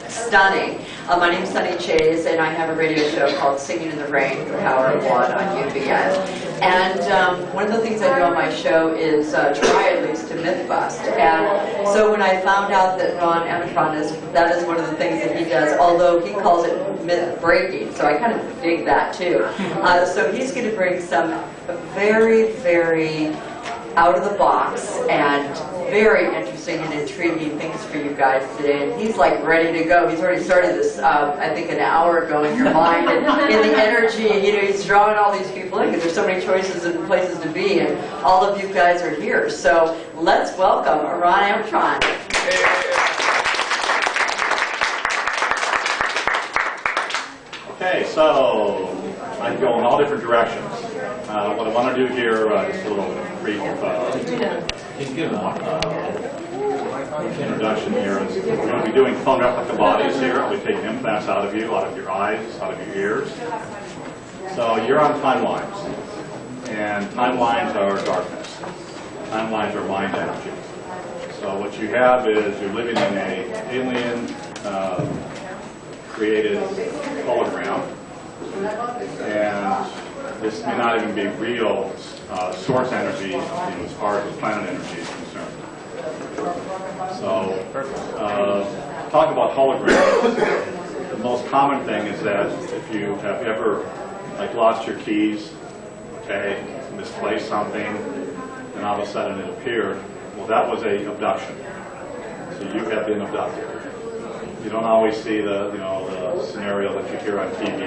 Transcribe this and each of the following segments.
stunning. My name's Sunny Chase, and I have a radio show called Singing in the Rain for Power of One on UBS. And one of the things I do on my show is try at least to myth bust. And so when I found out that Ron Amitron that is one of the things that he does, although he calls it myth breaking, so I kind of dig that too. So he's going to bring some very, very out of the box and very interesting and intriguing things for you guys today. And he's like ready to go. He's already started this, I think, an hour ago in your mind. And in the energy, you know, he's drawing all these people in because there's so many choices and places to be. And all of you guys are here. So let's welcome Ron Amitron. Okay, so I can go in all different directions. What I want to do here, just a little brief introduction here is we're going to be doing phone replica bodies here. I'll be taking implants out of you, out of your eyes, out of your ears. So you're on timelines, and timelines are darkness. Timelines are mind energy. So what you have is you're living in an alien created hologram, and this may not even be real source energy, you know, as far as planet energy is concerned. So, talk about holograms. The most common thing is that if you have ever, like, lost your keys, okay, misplaced something, and all of a sudden it appeared, well, that was a abduction. So you have been abducted. You don't always see the, you know, the scenario that you hear on TV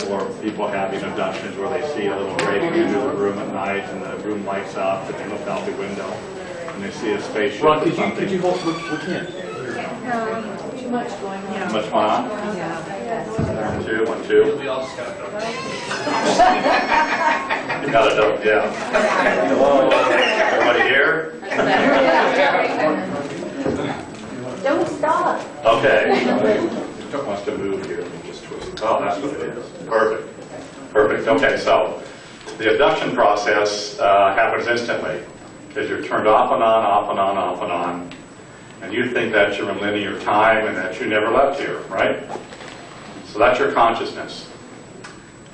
or people having abductions where they see a little breaking into the room at night and the room lights up and they look out the window and they see a spaceship Ron, or something. could you hold, we can't. Too much going on. Too much going on? Yeah. 1, 2, 1, 2. We all just got to You got it up, yeah. Hello, everybody here? Don't stop. Okay. Wants to move here. Let me just twist it. Oh, that's what it is. Perfect. Perfect. Okay, so the abduction process happens instantly because you're turned off and on, off and on, off and on, and you think that you're in linear time and that you never left here, right? So that's your consciousness.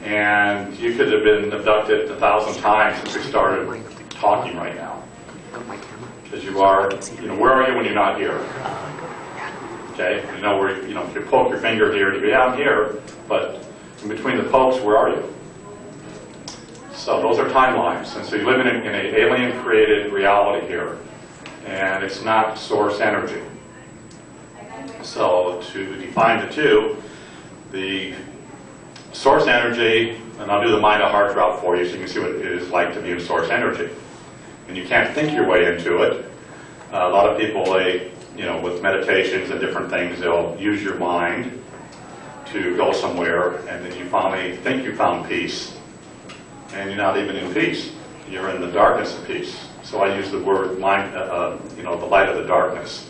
And you could have been abducted 1,000 times since we started talking right now. Because you are, you know, where are you when you're not here? Okay, you know where, you know, if you poke your finger here, you'd be out here, but in between the pokes, where are you? So those are timelines, and so you live in an alien-created reality here, and it's not source energy. So to define the two, the source energy, and I'll do the mind-to-heart route for you so you can see what it is like to be in source energy. And you can't think your way into it. A lot of people, you know, with meditations and different things, they'll use your mind to go somewhere, and then you finally think you found peace, and you're not even in peace. You're in the darkness of peace. So I use the word mind, you know, the light of the darkness.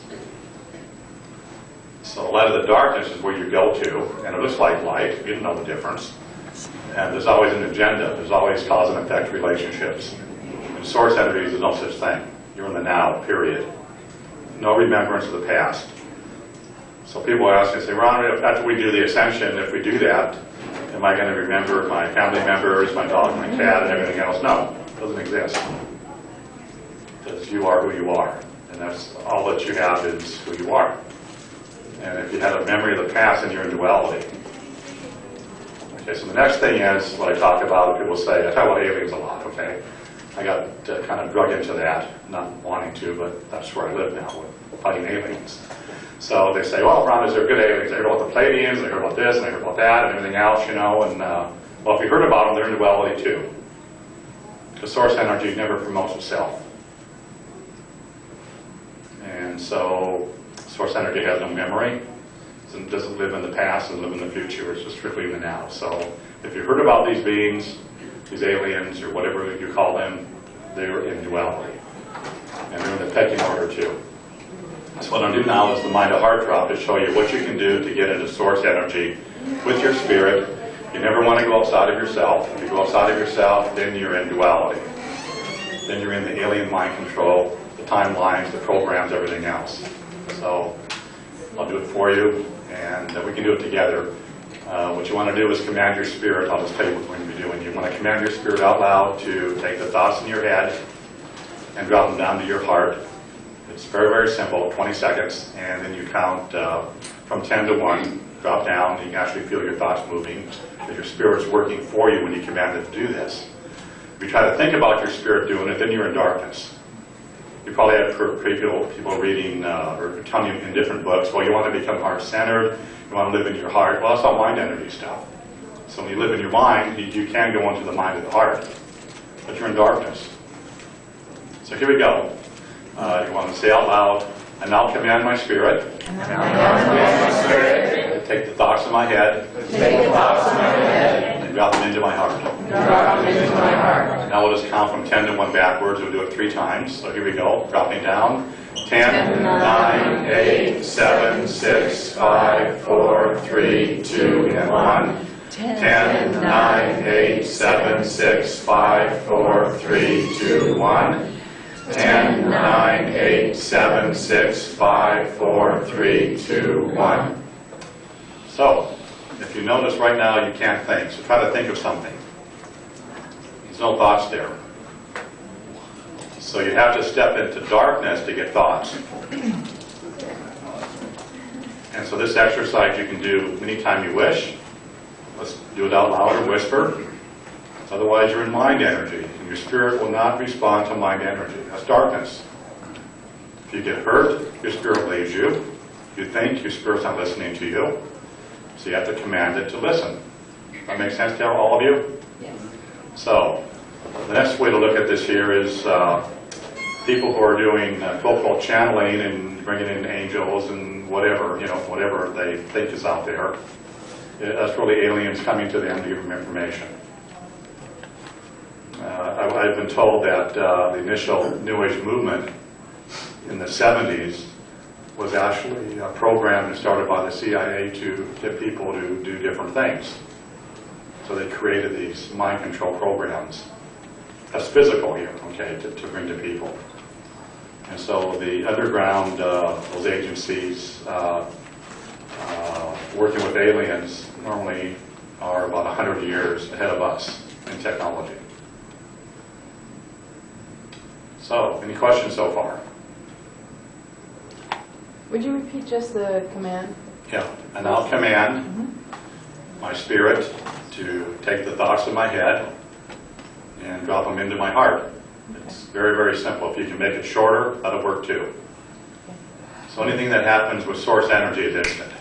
So the light of the darkness is where you go to, and it looks like light. You don't know the difference. And there's always an agenda. There's always cause and effect relationships. In source energy, there's no such thing. You're in the now, period. No remembrance of the past. So people ask me, say, Ron, after we do the ascension, if we do that, am I going to remember my family members, my dog, my cat, and everything else? No, it doesn't exist. Because you are who you are. And that's all that you have is who you are. And if you had a memory of the past, then you're in duality. Okay, so the next thing is what I talk about. People say, I talk about aliens a lot, okay? I got kind of drug into that, not wanting to, but that's where I live now, with fighting aliens. So they say, well, Ron, is there good aliens? I heard about the Pleiadians, I heard about this, and I heard about that, and everything else, you know, and, well, if you heard about them, they're in duality too. Because source energy never promotes itself. And so, source energy has no memory, it doesn't live in the past, doesn't live in the future, it's just strictly in the now. So, if you heard about these beings, these aliens, or whatever you call them, they're in duality. And they're in the pecking order too. So what I'm going to do now is the mind-to-heart drop to show you what you can do to get into source energy with your spirit. You never want to go outside of yourself. If you go outside of yourself, then you're in duality. Then you're in the alien mind control, the timelines, the programs, everything else. So I'll do it for you, and we can do it together. What you want to do is command your spirit. I'll just tell you what we're going to be doing. You want to command your spirit out loud to take the thoughts in your head and drop them down to your heart. It's very, very simple, 20 seconds, and then you count from 10 to 1, drop down, and you can actually feel your thoughts moving, because your spirit's working for you when you command it to do this. If you try to think about your spirit doing it, then you're in darkness. You probably have people reading or telling you in different books, well, you want to become heart-centered, you want to live in your heart. Well, that's all mind energy stuff. So when you live in your mind, you can go into the mind of the heart, but you're in darkness. So here we go. You want to say out loud, I now command my spirit. Take the thoughts in my head. And drop them into my heart. Now we'll just count from 10 to 1 backwards. We'll do it 3 times. So here we go. Dropping down. 10, 9, 8, 7, 6, 5, 4, 3, 2, and 1. 10, 9, 8, 7, 6, 5, 4, 3, 2, 1. 10, 9, 8, 7, 6, 5, 4, 3, 2, 1. So, if you notice right now you can't think, so try to think of something. There's no thoughts there. So you have to step into darkness to get thoughts. And so this exercise you can do anytime you wish. Let's do it out loud or whisper. Otherwise you're in mind energy, and your spirit will not respond to mind energy. That's darkness. If you get hurt, your spirit leaves you. If you think, your spirit's not listening to you. So you have to command it to listen. Does that make sense to all of you? Yes. So, the next way to look at this here is people who are doing quote channeling and bringing in angels and whatever, whatever they think is out there. That's really aliens coming to them to give them information. I've been told that the initial New Age movement in the 70s was actually a program started by the CIA to get people to do different things. So they created these mind control programs. That's physical here, okay, to bring to people. And so the underground, those agencies working with aliens normally are about 100 years ahead of us in technology. So, any questions so far? Would you repeat just the command? Yeah, and I'll command my spirit to take the thoughts in my head and drop them into my heart. It's very, very simple. If you can make it shorter, that'll work too. So anything that happens with source energy is instant.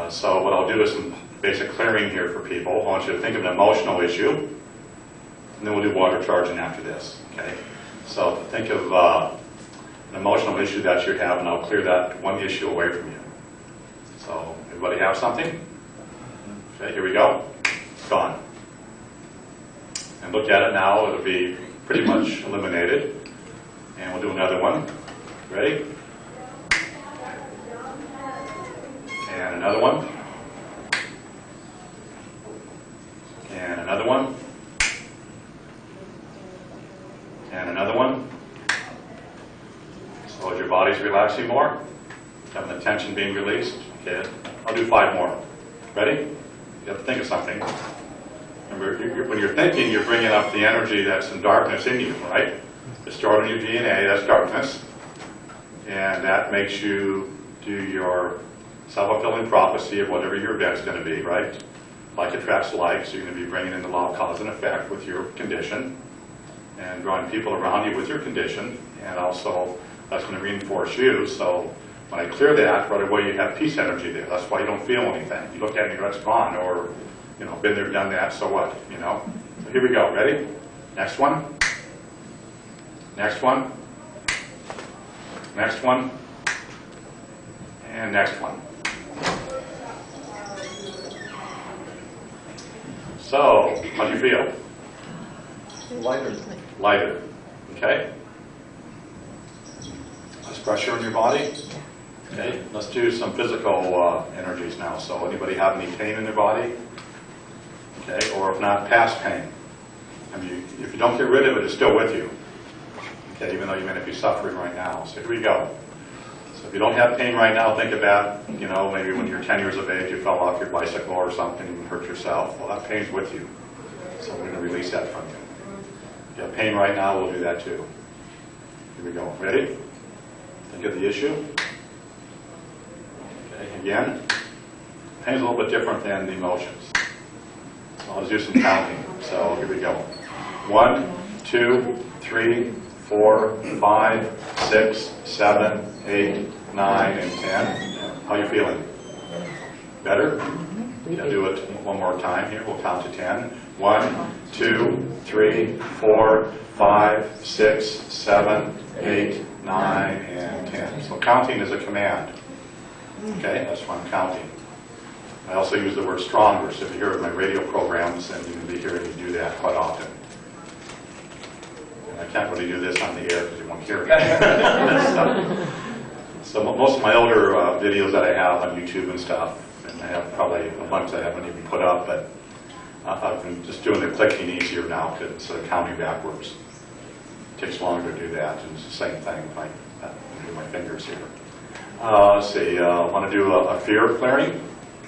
So what I'll do is some basic clearing here for people. I want you to think of an emotional issue, and then we'll do water charging after this. Okay. So think of an emotional issue that you have, and I'll clear that one issue away from you. So everybody have something? Okay, here we go. It's gone. And look at it now. It'll be pretty much eliminated. And we'll do another one. Ready? And another one. And another one. And another one. So as your body's relaxing more, having the tension being released. Okay, I'll do 5 more. Ready? You have to think of something. Remember, when you're thinking, you're bringing up the energy that's in darkness in you, right? It's stored in your DNA, that's darkness. And that makes you do your self-fulfilling prophecy of whatever your event's going to be, right? Like attracts like, so you're going to be bringing in the law of cause and effect with your condition and drawing people around you with your condition, and also that's going to reinforce you. So when I clear that, right away you have peace energy there. That's why you don't feel anything. You look at it and you go, it's gone, or, been there, done that, so what, So here we go. Ready? Next one. Next one. Next one. And next one. So, how do you feel? Lighter. Lighter. Okay? Less pressure in your body. Okay? Let's do some physical energies now. So, anybody have any pain in their body? Okay? Or if not, past pain. I mean, if you don't get rid of it, it's still with you. Okay? Even though you may not be suffering right now. So here we go. So So if you don't have pain right now, think about, you know, maybe when you're 10 years of age, you fell off your bicycle or something and hurt yourself. Well, that pain's with you. So we're going to release that from you. If you have pain right now, we'll do that too. Here we go. Ready? Think of the issue. Okay, again. Pain's a little bit different than the emotions. So I'll just do some counting. So here we go. 1, 2, 3, 4, 5, 6, 7, 8, 9, and 10. How are you feeling? Better? I'll do it one more time here. We'll count to 10. 1, 2, 3, 4, 5, 6, 7, 8, 9, and 10. So counting is a command. Okay, that's why I'm counting. I also use the word stronger, so if you hear it in my radio programs, then you can be hearing me do that quite often. And I can't really do this on the air because you won't hear it. So most of my older videos that I have on YouTube and stuff, and I have probably a bunch that I haven't even put up, but I've been just doing the clicking easier now instead of counting backwards. It takes longer to do that, and it's the same thing if I do my fingers here. Let's see, I want to do a fear clearing.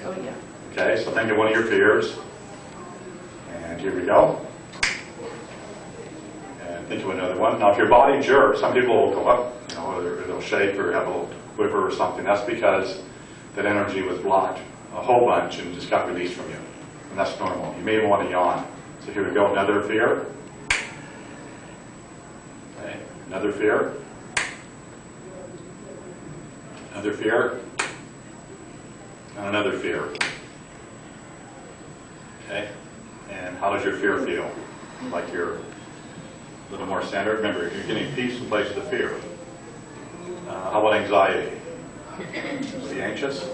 Oh, yeah. Okay, so think of one of your fears. And here we go. And think of another one. Now, if your body jerks, some people will go up, you know, or they'll shake or have a little quiver or something. That's because that energy was blocked a whole bunch and just got released from you. And that's normal. You may even want to yawn. So here we go. Another fear. Okay, another fear. Another fear. And another fear. Okay? And how does your fear feel? Like you're a little more centered? Remember, you're getting peace in place of the fear. How about anxiety? Be anxious?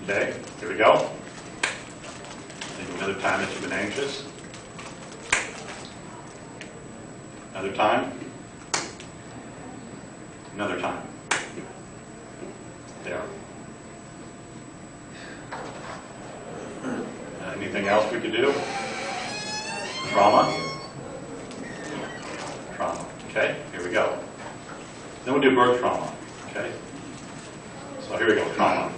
Okay, here we go. Think of another time that you've been anxious. Another time. Another time. There. Anything else we could do? Trauma? Trauma. Okay, here we go. Then we'll do birth trauma. Okay? So here we go, trauma.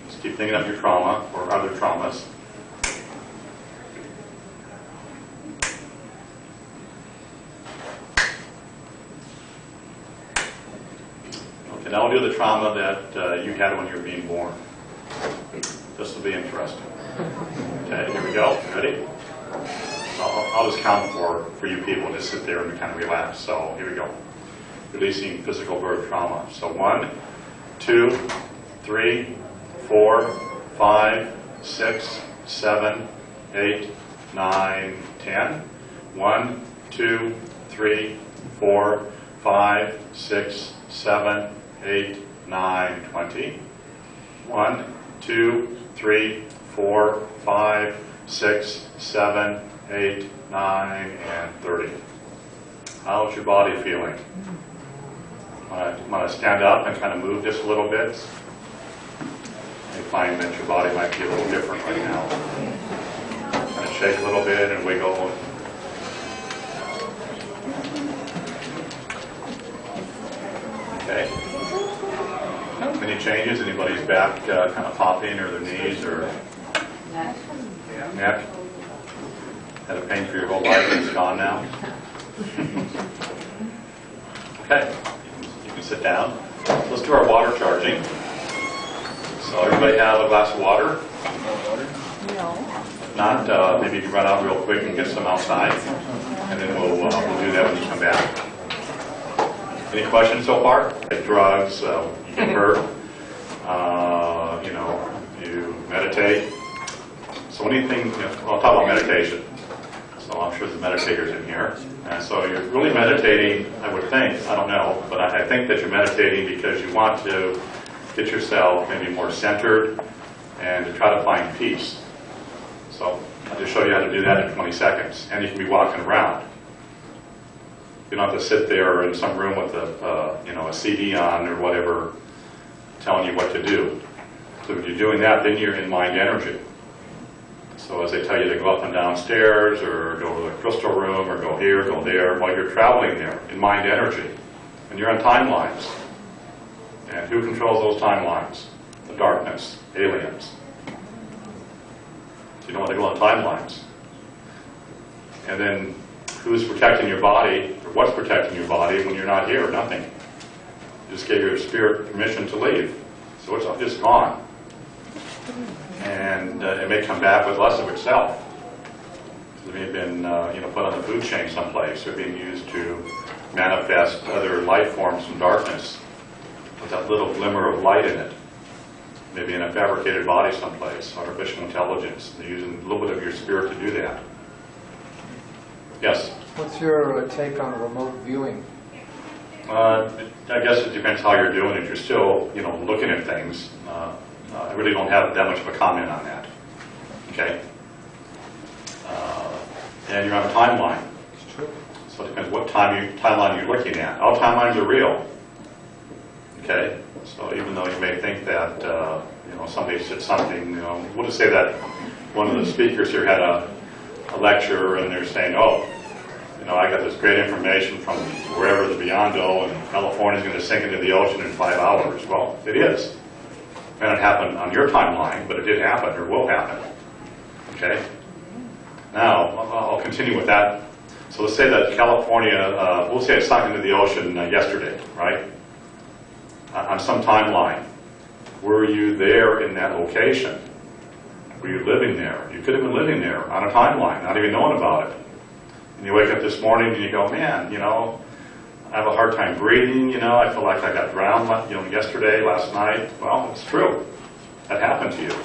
Just keep thinking of your trauma or other traumas. Now we'll do the trauma that you had when you were being born. This will be interesting. Okay, here we go. Ready? I'll just count for you people. Just sit there and kind of relax. So here we go. Releasing physical birth trauma. So 1, 2, 3, 4, 5, 6, 7, 8, 9, 10. 1, 2, 3, 4, 5, 6, 7, 8, 9, 20. 1, 2, 3, 4, 5, 6, 7, 8, 9, and 30. How's your body feeling? Want to stand up and kind of move just a little bit? You find that your body might be a little different right now. Kind of shake a little bit and wiggle. Okay. Any changes? Anybody's back kind of popping, or their knees, or neck? Had a pain for your whole life and it's gone now? Okay, you can sit down. Let's do our water charging. So everybody have a glass of water? No. If not, maybe you can run out real quick and get some outside, and then we'll do that when you come back. Any questions so far? Like drugs, you get hurt, you know, you meditate. So anything, you know, I'll talk about meditation. So I'm sure there's meditators in here. And so you're really meditating, I would think, I don't know, but I think that you're meditating because you want to get yourself maybe more centered and to try to find peace. So I'll just show you how to do that in 20 seconds. And you can be walking around. You don't have to sit there in some room with a CD on or whatever telling you what to do. So when you're doing that, then you're in mind energy. So as they tell you to go up and downstairs, or go to the crystal room, or go here, go there, while you're traveling there in mind energy, and you're on timelines. And who controls those timelines? The darkness, aliens. So you don't want to go on timelines. And then who's protecting your body, or what's protecting your body when you're not here? Nothing. You just gave your spirit permission to leave. So it's just gone. And it may come back with less of itself. It may have been put on the food chain someplace, or being used to manifest other life forms from darkness with that little glimmer of light in it. Maybe in a fabricated body someplace, artificial intelligence. They're using a little bit of your spirit to do that. Yes? What's your take on remote viewing? I guess it depends how you're doing it. You're still, looking at things. I really don't have that much of a comment on that. Okay? And you're on a timeline. It's true. So it depends what timeline you're looking at. All timelines are real. Okay? So even though you may think that, somebody said something, we'll just say that one of the speakers here had a lecture, and they're saying, I got this great information from wherever the Beyond-O, and California's going to sink into the ocean in 5 hours. Well, it is. It may not happen on your timeline, but it did happen, or will happen. Okay? Now, I'll continue with that. So let's say that California, we'll say it sunk into the ocean yesterday, right? On some timeline. Were you there in that location? Were you living there? You could have been living there on a timeline, not even knowing about it. And you wake up this morning and you go, man, I have a hard time breathing, I feel like I got drowned, yesterday, last night. Well, it's true. That happened to you.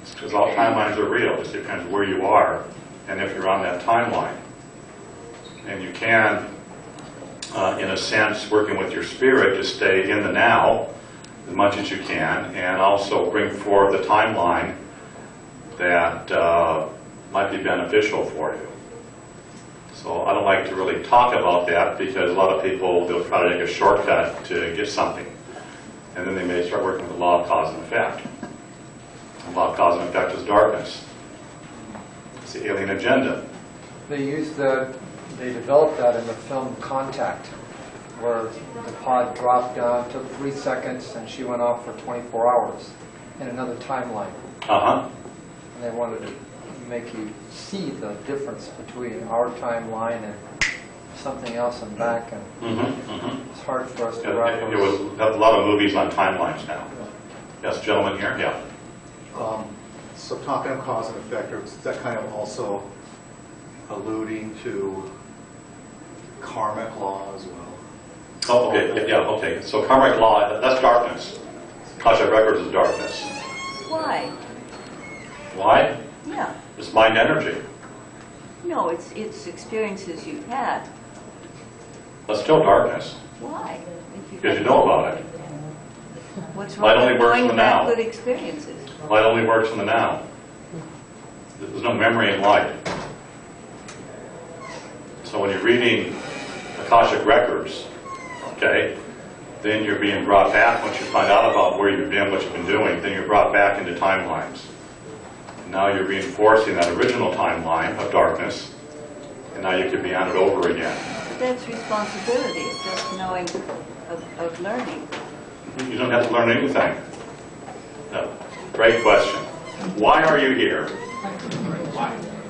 It's because all timelines are real. It just depends where you are and if you're on that timeline. And you can, in a sense, working with your spirit, just stay in the now as much as you can, and also bring forward the timeline that might be beneficial for you. So I don't like to really talk about that, because a lot of people, they'll try to take a shortcut to get something. And then they may start working with the law of cause and effect. The law of cause and effect is darkness. It's the alien agenda. They developed that in the film Contact, where the pod dropped down, took 3 seconds, and she went off for 24 hours in another timeline. Uh-huh. And they wanted to make you see the difference between our timeline and something else and back, and it's hard for us to wrap It was a lot of movies on timelines now. Yes, gentleman here, yeah. So talking of cause and effect, is that kind of also alluding to karmic law as well? Oh, okay, yeah, okay. So karmic law, that's darkness. Akashic records is darkness. Why? Why? Yeah. It's mind energy. No, it's experiences you've had. That's still darkness, Why? If you've because you had- know about it. What's Light wrong only with works in knowing the about now. good experiences? Light only works in the now. There's no memory in light. So when you're reading Akashic records, okay, then you're being brought back. Once you find out about where you've been, what you've been doing, then you're brought back into timelines. And now you're reinforcing that original timeline of darkness, and now you can be on it over again. But that's responsibility. It's just knowing of learning. You don't have to learn anything. No. Great question. Why are you here?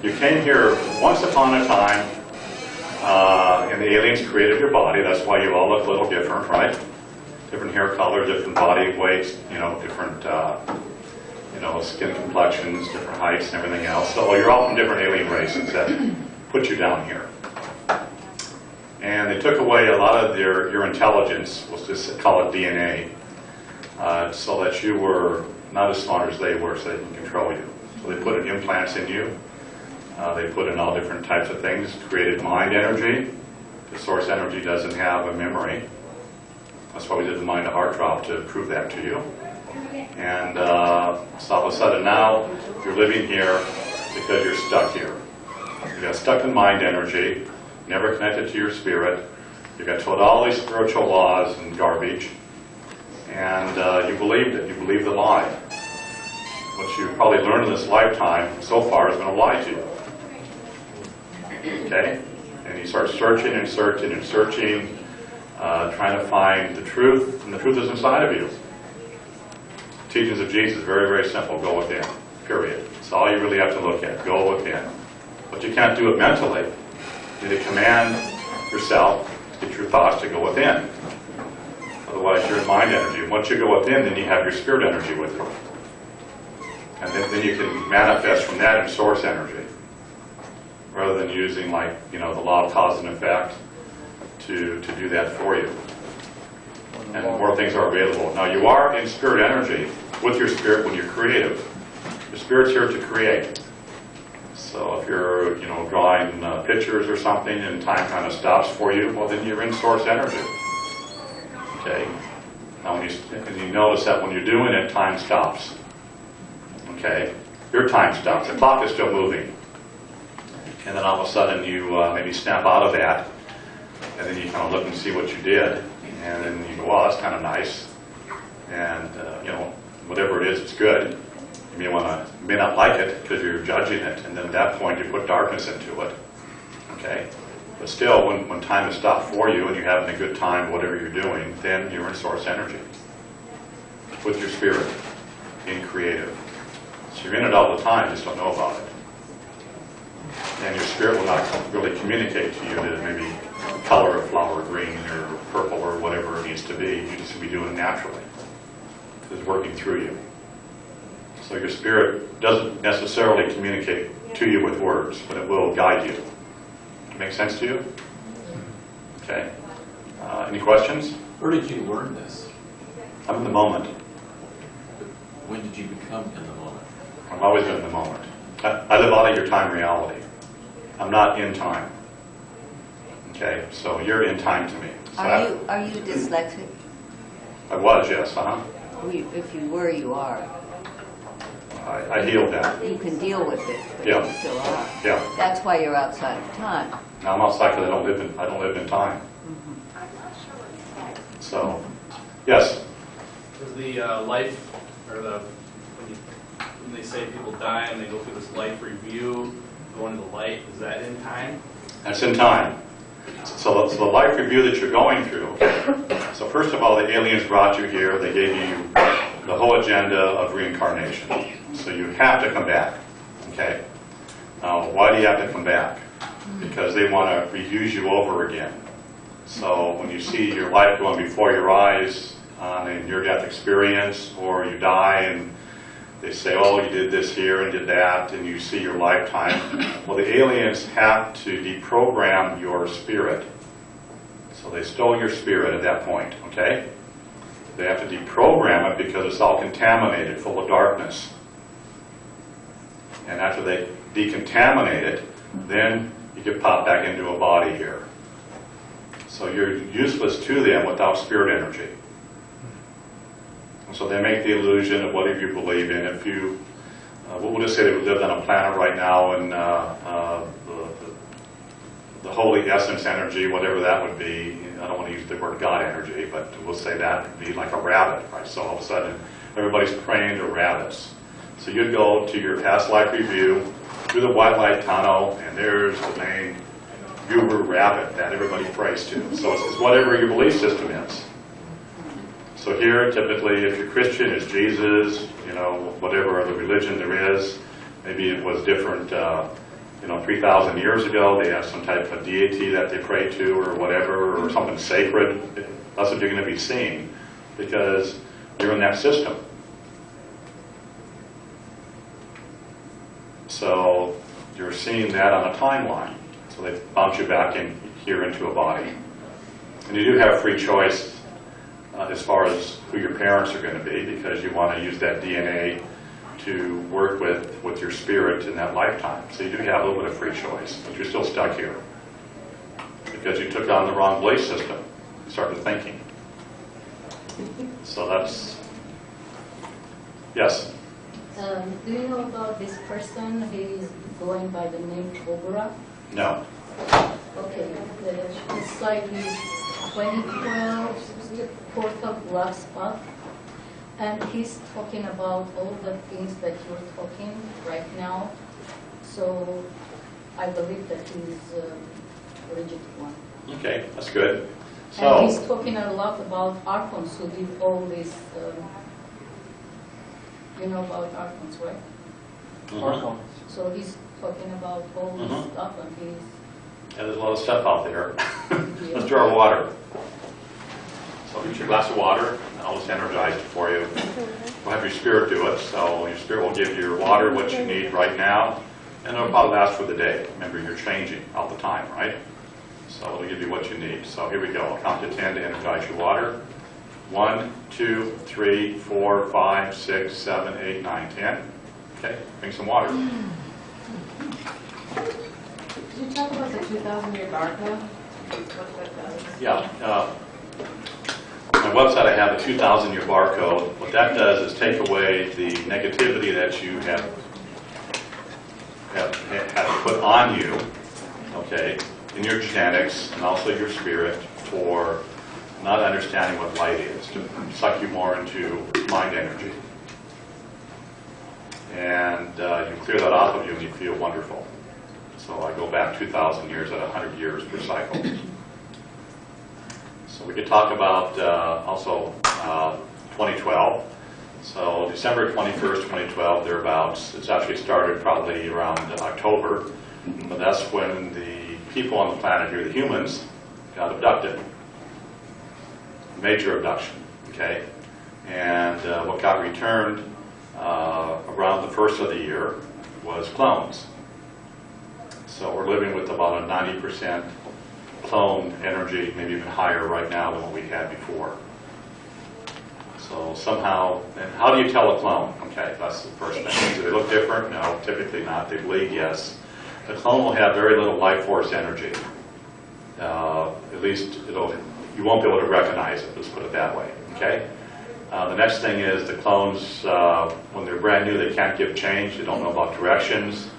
You came here once upon a time, and the aliens created your body. That's why you all look a little different, right? Different hair color, different body weights, different, skin complexions, different heights and everything else. So you're all from different alien races that put you down here. And they took away a lot of your intelligence, let's just call it DNA, so that you were not as smart as they were, so they can control you. So they put implants in you. They put in all different types of things, created mind energy. The source energy doesn't have a memory. That's why we did the mind to heart drop, to prove that to you. And so all of a sudden now, you're living here because you're stuck here. You got stuck in mind energy, never connected to your spirit. You got told all these spiritual laws and garbage, and you believed it. You believed the lie. what you've probably learned in this lifetime so far is going to lie to you. Okay? And you start searching and searching and searching, trying to find the truth, and the truth is inside of you. Teachings of Jesus, very, very simple. Go within, period. It's all you really have to look at. Go within. But you can't do it mentally. You need to command yourself, get your thoughts to go within. Otherwise, you're in mind energy. Once you go within, then you have your spirit energy with you. And then you can manifest from that in source energy, rather than using, like, the law of cause and effect to do that for you. And more things are available. Now, you are in spirit energy with your spirit when you're creative. Your spirit's here to create. So if you're, drawing pictures or something and time kind of stops for you, well, then you're in source energy. Okay? Now, when you notice that when you're doing it, time stops. Okay? Your time stops. The clock is still moving. And then all of a sudden you maybe snap out of that, and then you kind of look and see what you did. And then you go, wow, that's kind of nice. And, whatever it is, it's good. You may not like it because you're judging it. And then at that point, you put darkness into it. Okay? But still, when time is stopped for you and you're having a good time, whatever you're doing, then you're in source energy with your spirit, being creative. So you're in it all the time, just don't know about it. And your spirit will not really communicate to you that maybe color a flower green or purple or whatever it needs to be. You just be doing it naturally. It's working through you. So your spirit doesn't necessarily communicate to you with words, but it will guide you. Make sense to you? Okay. Any questions? Where did you learn this? I'm in the moment. When did you become in the moment? I've always been in the moment. I live out of your time reality. I'm not in time. Okay, so you're in time to me. So Are you dyslexic? I was, yes, If you were, you are. I healed that. You can deal with it, but Yeah. you still are. Yeah. That's why you're outside of time. Now I'm outside because I don't live in time. So, yes. Is the life, or when they say people die and they go through this life review, go into the light, is that in time? That's in time. So the life review that you're going through. So first of all, the aliens brought you here. They gave you the whole agenda of reincarnation. So you have to come back. Okay. Now, why do you have to come back? Because they want to reuse you over again. So when you see your life going before your eyes on a near-death experience, or you die and they say, oh, you did this here and did that, and you see your lifetime. Well, the aliens have to deprogram your spirit. So they stole your spirit at that point, okay? They have to deprogram it because it's all contaminated, full of darkness. And after they decontaminate it, then you get popped back into a body here. So you're useless to them without spirit energy. So they make the illusion of whatever you believe in. If you, we'll just say they lived on a planet right now and the holy essence energy, whatever that would be, I don't want to use the word God energy, but we'll say that would be like a rabbit, right? So all of a sudden, everybody's praying to rabbits. So you'd go to your past life review, through the white light tunnel, and there's the main guru rabbit that everybody prays to. So it's whatever your belief system is. So here, typically, if you're Christian, it's Jesus, whatever other religion there is. Maybe it was different, 3,000 years ago. They have some type of deity that they pray to or whatever, or something sacred. That's what you're going to be seeing because you're in that system. So you're seeing that on a timeline. So they bounce you back in here into a body. And you do have free choice as far as who your parents are going to be, because you want to use that DNA to work with your spirit in that lifetime. So you do have a little bit of free choice, but you're still stuck here because you took on the wrong belief system. You started thinking. So that's, yes? Do you know about this person who is going by the name Cobra? No. Okay, it's like his 2012 portal black spot. And he's talking about all the things that you're talking right now. So I believe that he's a legit one. Okay, that's good. And he's So, talking a lot about archons who did all this, you know about archons, right? mhm. So he's talking about all this Mhm. stuff and he's, And there's a lot of stuff out there. Let's draw water. So get your glass of water, and I'll just energize it for you. We'll have your spirit do it, so your spirit will give your water what you need right now, and it'll probably last for the day. Remember, you're changing all the time, right? So it'll give you what you need. So here we go. I'll count to 10 to energize your water. 1, 2, 3, 4, 5, 6, 7, 8, 9, 10. Okay, drink some water. Did you talk about the 2,000-year barcode? What that does? Yeah. On my website, I have a 2,000-year barcode. What that does is take away the negativity that you have put on you, okay, in your genetics and also your spirit for not understanding what light is, to suck you more into mind energy. And you clear that off of you and you feel wonderful. So I go back 2,000 years at 100 years per cycle. So we could talk about also 2012. So December 21st, 2012, thereabouts. It's actually started probably around October. But that's when the people on the planet here, the humans, got abducted. Major abduction, okay? And what got returned around the first of the year was clones. So we're living with about a 90% clone energy, maybe even higher right now than what we had before. So somehow, and how do you tell a clone? Okay, that's the first thing. Do they look different? No, typically not. They bleed, yes. The clone will have very little life force energy. At least you won't be able to recognize it, let's put it that way, okay? The next thing is the clones, when they're brand new, they can't give change. They don't know about directions.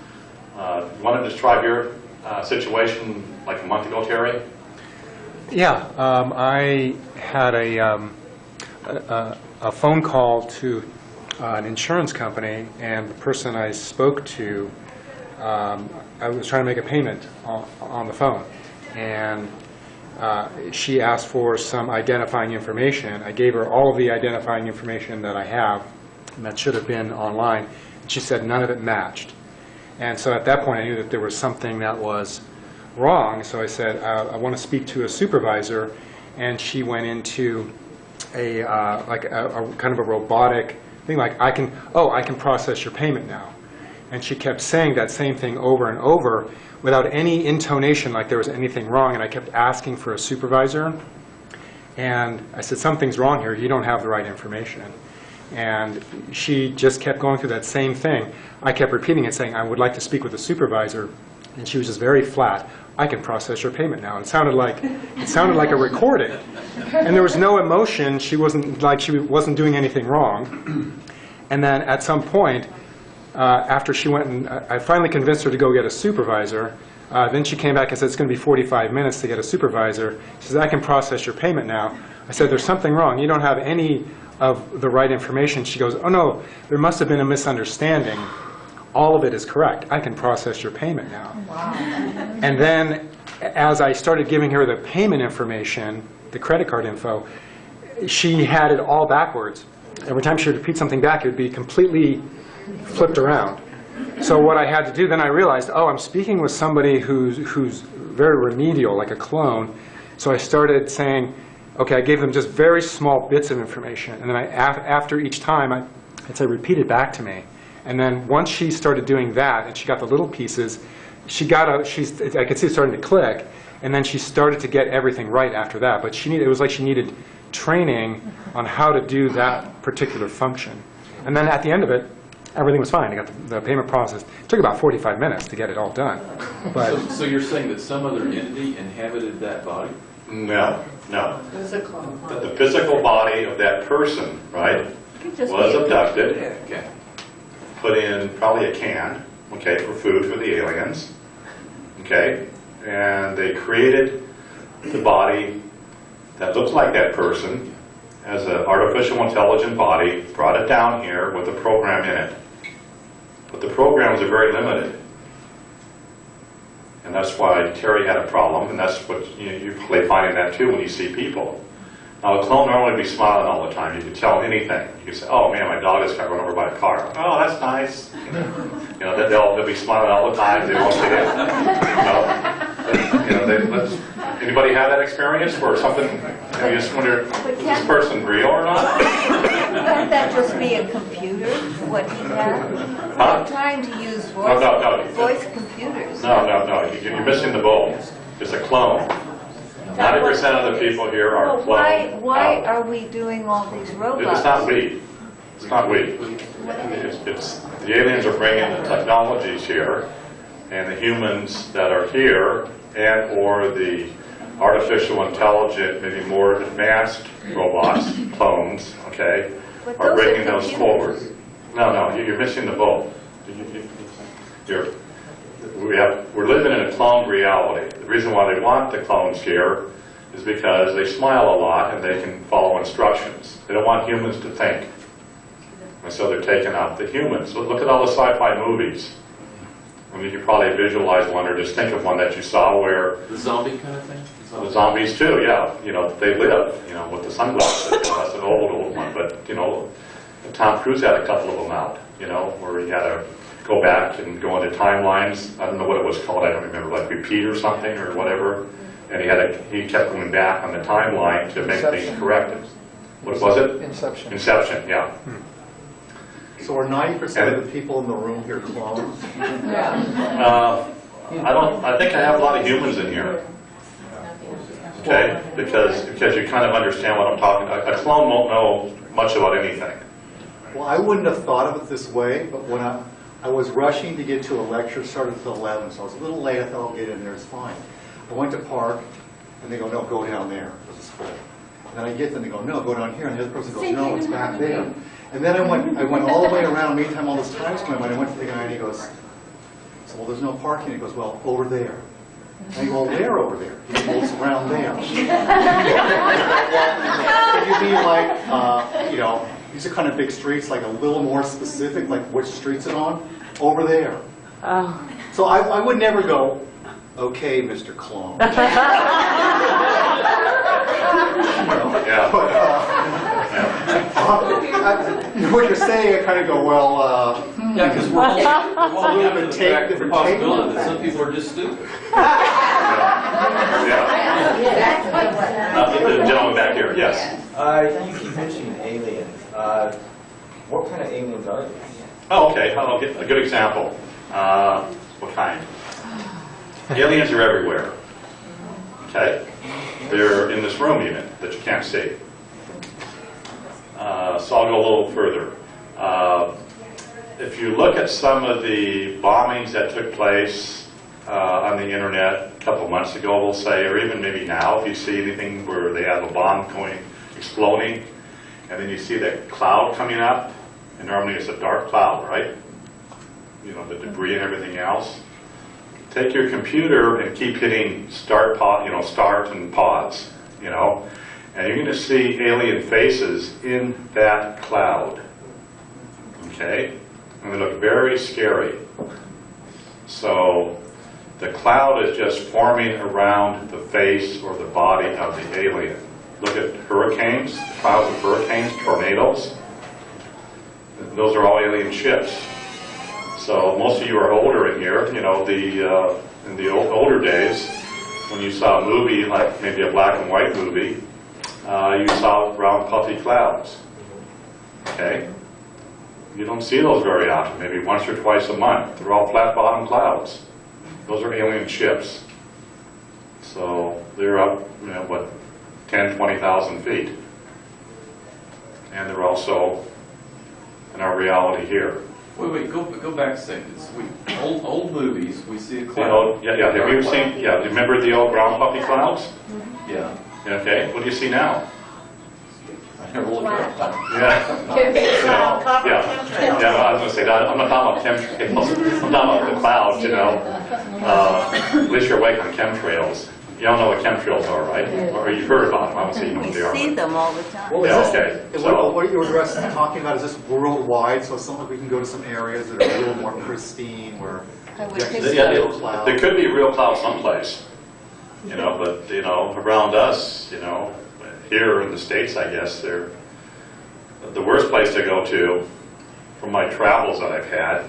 You want to describe your situation like a month ago, Terry? Yeah, I had a phone call to an insurance company, and the person I spoke to, I was trying to make a payment on the phone, and she asked for some identifying information. I gave her all of the identifying information that I have, and that should have been online. She said none of it matched. And so at that point, I knew that there was something that was wrong. So I said, I want to speak to a supervisor. And she went into a kind of a robotic thing, like I can process your payment now. And she kept saying that same thing over and over without any intonation like there was anything wrong. And I kept asking for a supervisor. And I said, something's wrong here. You don't have the right information. And she just kept going through that same thing. I kept repeating it, saying, I would like to speak with a supervisor. And she was just very flat. I can process your payment now. It sounded like a recording. And there was no emotion. She wasn't doing anything wrong. And then at some point, after she went and I finally convinced her to go get a supervisor, then she came back and said, it's going to be 45 minutes to get a supervisor. She says, I can process your payment now. I said, there's something wrong. You don't have any of the right information. She goes, oh no, there must have been a misunderstanding. All of it is correct. I can process your payment now. Wow. And then as I started giving her the payment information, the credit card info, she had it all backwards. Every time she would repeat something back, it would be completely flipped around. So what I had to do, then I realized, oh, I'm speaking with somebody who's very remedial, like a clone. So I started saying, okay, I gave them just very small bits of information. And then after each time, I'd say, repeat it back to me. And then once she started doing that, and she got the little pieces, I could see it starting to click. And then she started to get everything right after that. But it was like she needed training on how to do that particular function. And then at the end of it, everything was fine. I got the payment process. It took about 45 minutes to get it all done. But So you're saying that some other entity inhabited that body? No, no. Physical. The physical body of that person, right, was abducted, Okay. put in probably a can, okay, for food for the aliens, okay, and they created the body that looks like that person, as an artificial intelligent body, brought it down here with a program in it. But the programs are very limited. And that's why Terry had a problem, and that's what you're probably finding that too when you see people. Now, a clone normally be smiling all the time. You can tell anything. You can say, oh man, my dog just got run over by a car. Oh, that's nice. You know, they'll be smiling all the time. They won't get it. Anybody have that experience where something, you just wonder, is this person real or not? Can't that just be a computer, what he had? Huh? We're trying to use No. voice computers. No. You're missing the boat. It's a clone. 90% of the people here are Well, cloned. why are we doing all these robots? It's not we. It's not we. It's the aliens are bringing the technologies here, and the humans that are here, and or the artificial intelligent, maybe more advanced robots, clones, okay, But are those bringing are those computers. forward. No, you're missing the boat. We're living in a cloned reality. The reason why they want the clones here is because they smile a lot and they can follow instructions. They don't want humans to think. And so they're taking out the humans. Look at all the sci-fi movies. I mean, you could probably visualize one or just think of one that you saw where... The zombie kind of thing? The zombies too, yeah. You know, they live, you know, with the sunglasses. You know, that's an old one. But, you know, Tom Cruise had a couple of them out, you know, where he had to go back and go into timelines. I don't know what it was called. I don't remember, like repeat or something or whatever. And he kept going back on the timeline to make things correct. What was it? Inception. Inception, yeah. So are 90% of the people in the room here clones? I think I have a lot of humans in here. Okay, because you kind of understand what I'm talking about. A clone won't know much about anything. Well, I wouldn't have thought of it this way, but when I was rushing to get to a lecture, started at 11, so I was a little late. I thought I'll get in there, it's fine. I went to park, and they go, no, go down there, because it's full. And then I get them, they go, no, go down here, and the other person goes, no, it's back there. And then I went all the way around. Meantime, all this time's going by, and I went to the guy, and he goes, so, well, there's no parking. He goes, well, over there. And I go, well, where over there? He goes, well, it's around there. Well, you mean like, you know, these are kind of big streets, like a little more specific, like which street's it on? Over there. So I would never go, okay, Mr. Clone. Yeah. What you're saying, I kind of go, well, Yeah, because we're holding after the fact different the possibility take. that some people are just stupid. The gentleman back here, yes. You keep mentioning aliens. What kind of aliens are they? Oh, okay, I'll get a good example. What kind? Aliens are everywhere. Okay? They're in this room even, that you can't see. So I'll go a little further. If you look at some of the bombings that took place on the internet a couple months ago, we'll say, or even maybe now, if you see anything where they have a bomb exploding, and then you see that cloud coming up, and normally it's a dark cloud, right? You know, the debris and everything else. Take your computer and keep hitting start and pause, you know, and you're going to see alien faces in that cloud. Okay? And they look very scary. So the cloud is just forming around the face or the body of the alien. Look at hurricanes, clouds of hurricanes, tornadoes. Those are all alien ships. So most of you are older in here. You know, in the older days, when you saw a movie, like maybe a black and white movie, you saw round puffy clouds. Okay? You don't see those very often, maybe once or twice a month. They're all flat bottom clouds. Those are alien ships. So they're up, you know, what, 10, 20,000 feet. And they're also in our reality here. Wait, go back a second. Old movies, we see a You cloud. know, yeah, have you ever seen, yeah, remember the old brown puffy clouds? Yeah. Okay, what do you see now? I never looked at that. Yeah. Yeah, I was going to say that. I'm not talking about chemtrails. I'm talking about the clouds, you know. At least you're awake on chemtrails. You don't know what chemtrails are, right? Or you've heard about them, I don't see you know We what they are. see them all the time. Well, Yeah, is okay, this, so- what you were talking about, is this worldwide? So it's not like we can go to some areas that are a little more pristine where I would there's think just Yeah, no cloud. there could be real cloud someplace, you know, but, you know, around us, you know, here in the States, I guess, they're, the worst place to go to, from my travels that I've had,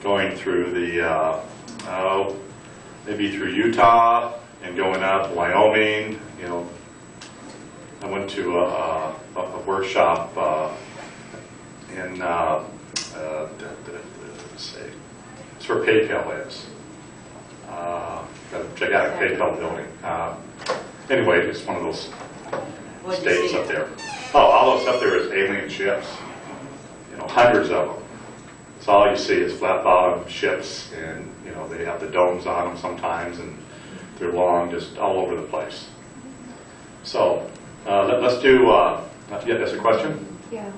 going through the, maybe through Utah and going out to Wyoming, you know, I went to a workshop in, let's see, it's where PayPal is. Got to check out a PayPal building. Anyway, it's one of those What'd you states see? up there. Oh, all those up there is alien ships, you know, hundreds of them. So all you see is flat bottom ships, and you know they have the domes on them sometimes, and they're long, just all over the place. So let's do. Yeah, that's a question. Yeah.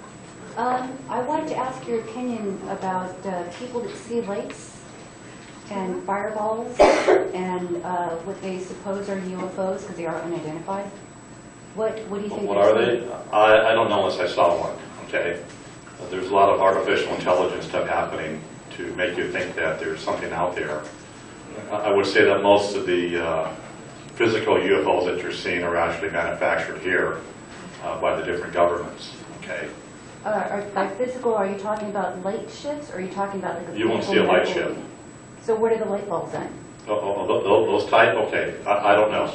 I wanted to ask your opinion about people that see lights and fireballs and what they suppose are UFOs because they are unidentified. What do you think? What are they? I don't know unless I saw one. Okay. There's a lot of artificial intelligence stuff happening to make you think that there's something out there. I would say that most of the physical UFOs that you're seeing are actually manufactured here by the different governments. Okay. By physical, are you talking about light ships, or are you talking about like a? You won't see a light ship. So what are the light bulbs then? Those type? Okay. I don't know.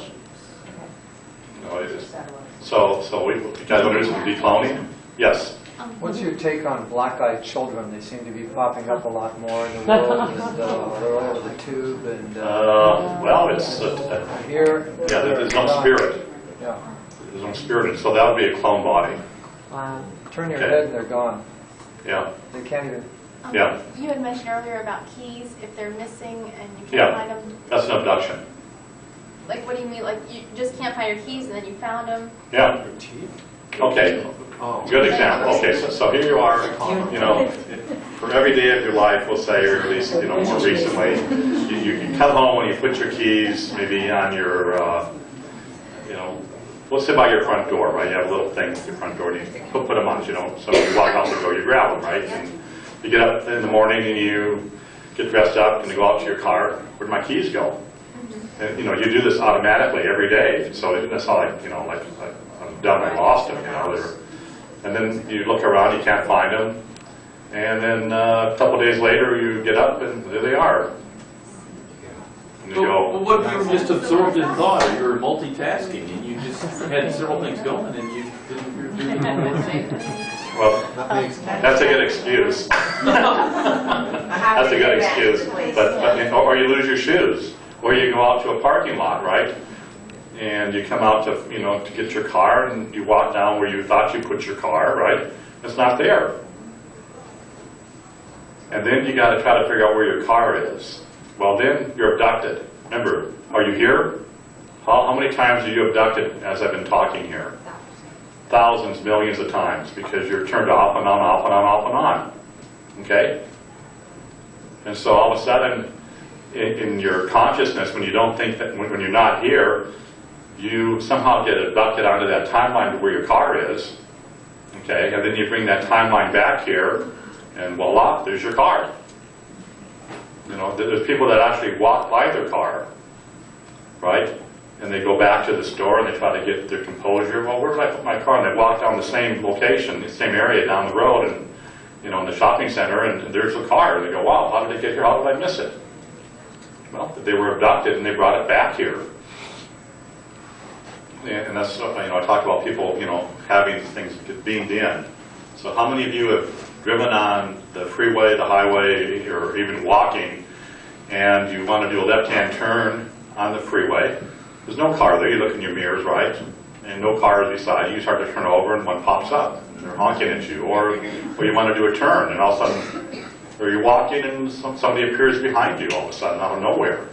No, it is. So you guys want to do some decloning? Yes. What's your take on black-eyed children? They seem to be popping up a lot more in the world, and they're all over the tube, and well, it's here. yeah. There's no spirit. Yeah. There's no spirit, and so that would be a clone body. Wow. Turn your Okay. head and they're gone. Yeah. They can't even. Yeah. You had mentioned earlier about keys, if they're missing and you can't Yeah. find them. That's an abduction. Like, what do you mean? Like, you just can't find your keys and then you found them? Yeah. Okay. Good example. Okay, so here you are, you know, for every day of your life, we'll say, or at least, you know, more recently, you come home and you put your keys maybe on your, you know, let's say by your front door, right? You have a little thing at your front door, and you put them on, you know, so you walk out the door, you grab them, right? And you get up in the morning and you get dressed up and you go out to your car, where'd my keys go? And, you know, you do this automatically every day, so it's not like, you know, like I'm done, I lost them, you know. And then you look around, you can't find them, and then a couple days later you get up and there they are. And you Well, go, what if you were just absorbed in thought, or you were multitasking, and you just had several things going, and you didn't do well, that's a good excuse. That's a good excuse. But or you lose your shoes, or you go out to a parking lot, right? And you come out to, you know, to get your car, and you walk down where you thought you put your car, right? It's not there. And then you got to try to figure out where your car is. Well, then you're abducted. Remember, are you here? How many times are you abducted as I've been talking here? Thousands, millions of times, because you're turned off and on, off and on, off and on. Okay? And so all of a sudden, in your consciousness, when you don't think that, when you're not here, you somehow get abducted onto that timeline to where your car is, okay, and then you bring that timeline back here, and voila, there's your car. You know, there's people that actually walk by their car, right, and they go back to the store and they try to get their composure. Well, where did I put my car? And they walk down the same location, the same area down the road, and you know, in the shopping center, and there's the car, and they go, wow, how did they get here? How did I miss it? Well, they were abducted and they brought it back here. And that's, you know, I talked about people, you know, having things get beamed in. So how many of you have driven on the freeway, the highway, or even walking, and you want to do a left-hand turn on the freeway? There's no car there. You look in your mirrors, right? And no car is beside you. You start to turn over and one pops up. And they're honking at you. Or you want to do a turn and all of a sudden, or you're walking and somebody appears behind you all of a sudden out of nowhere.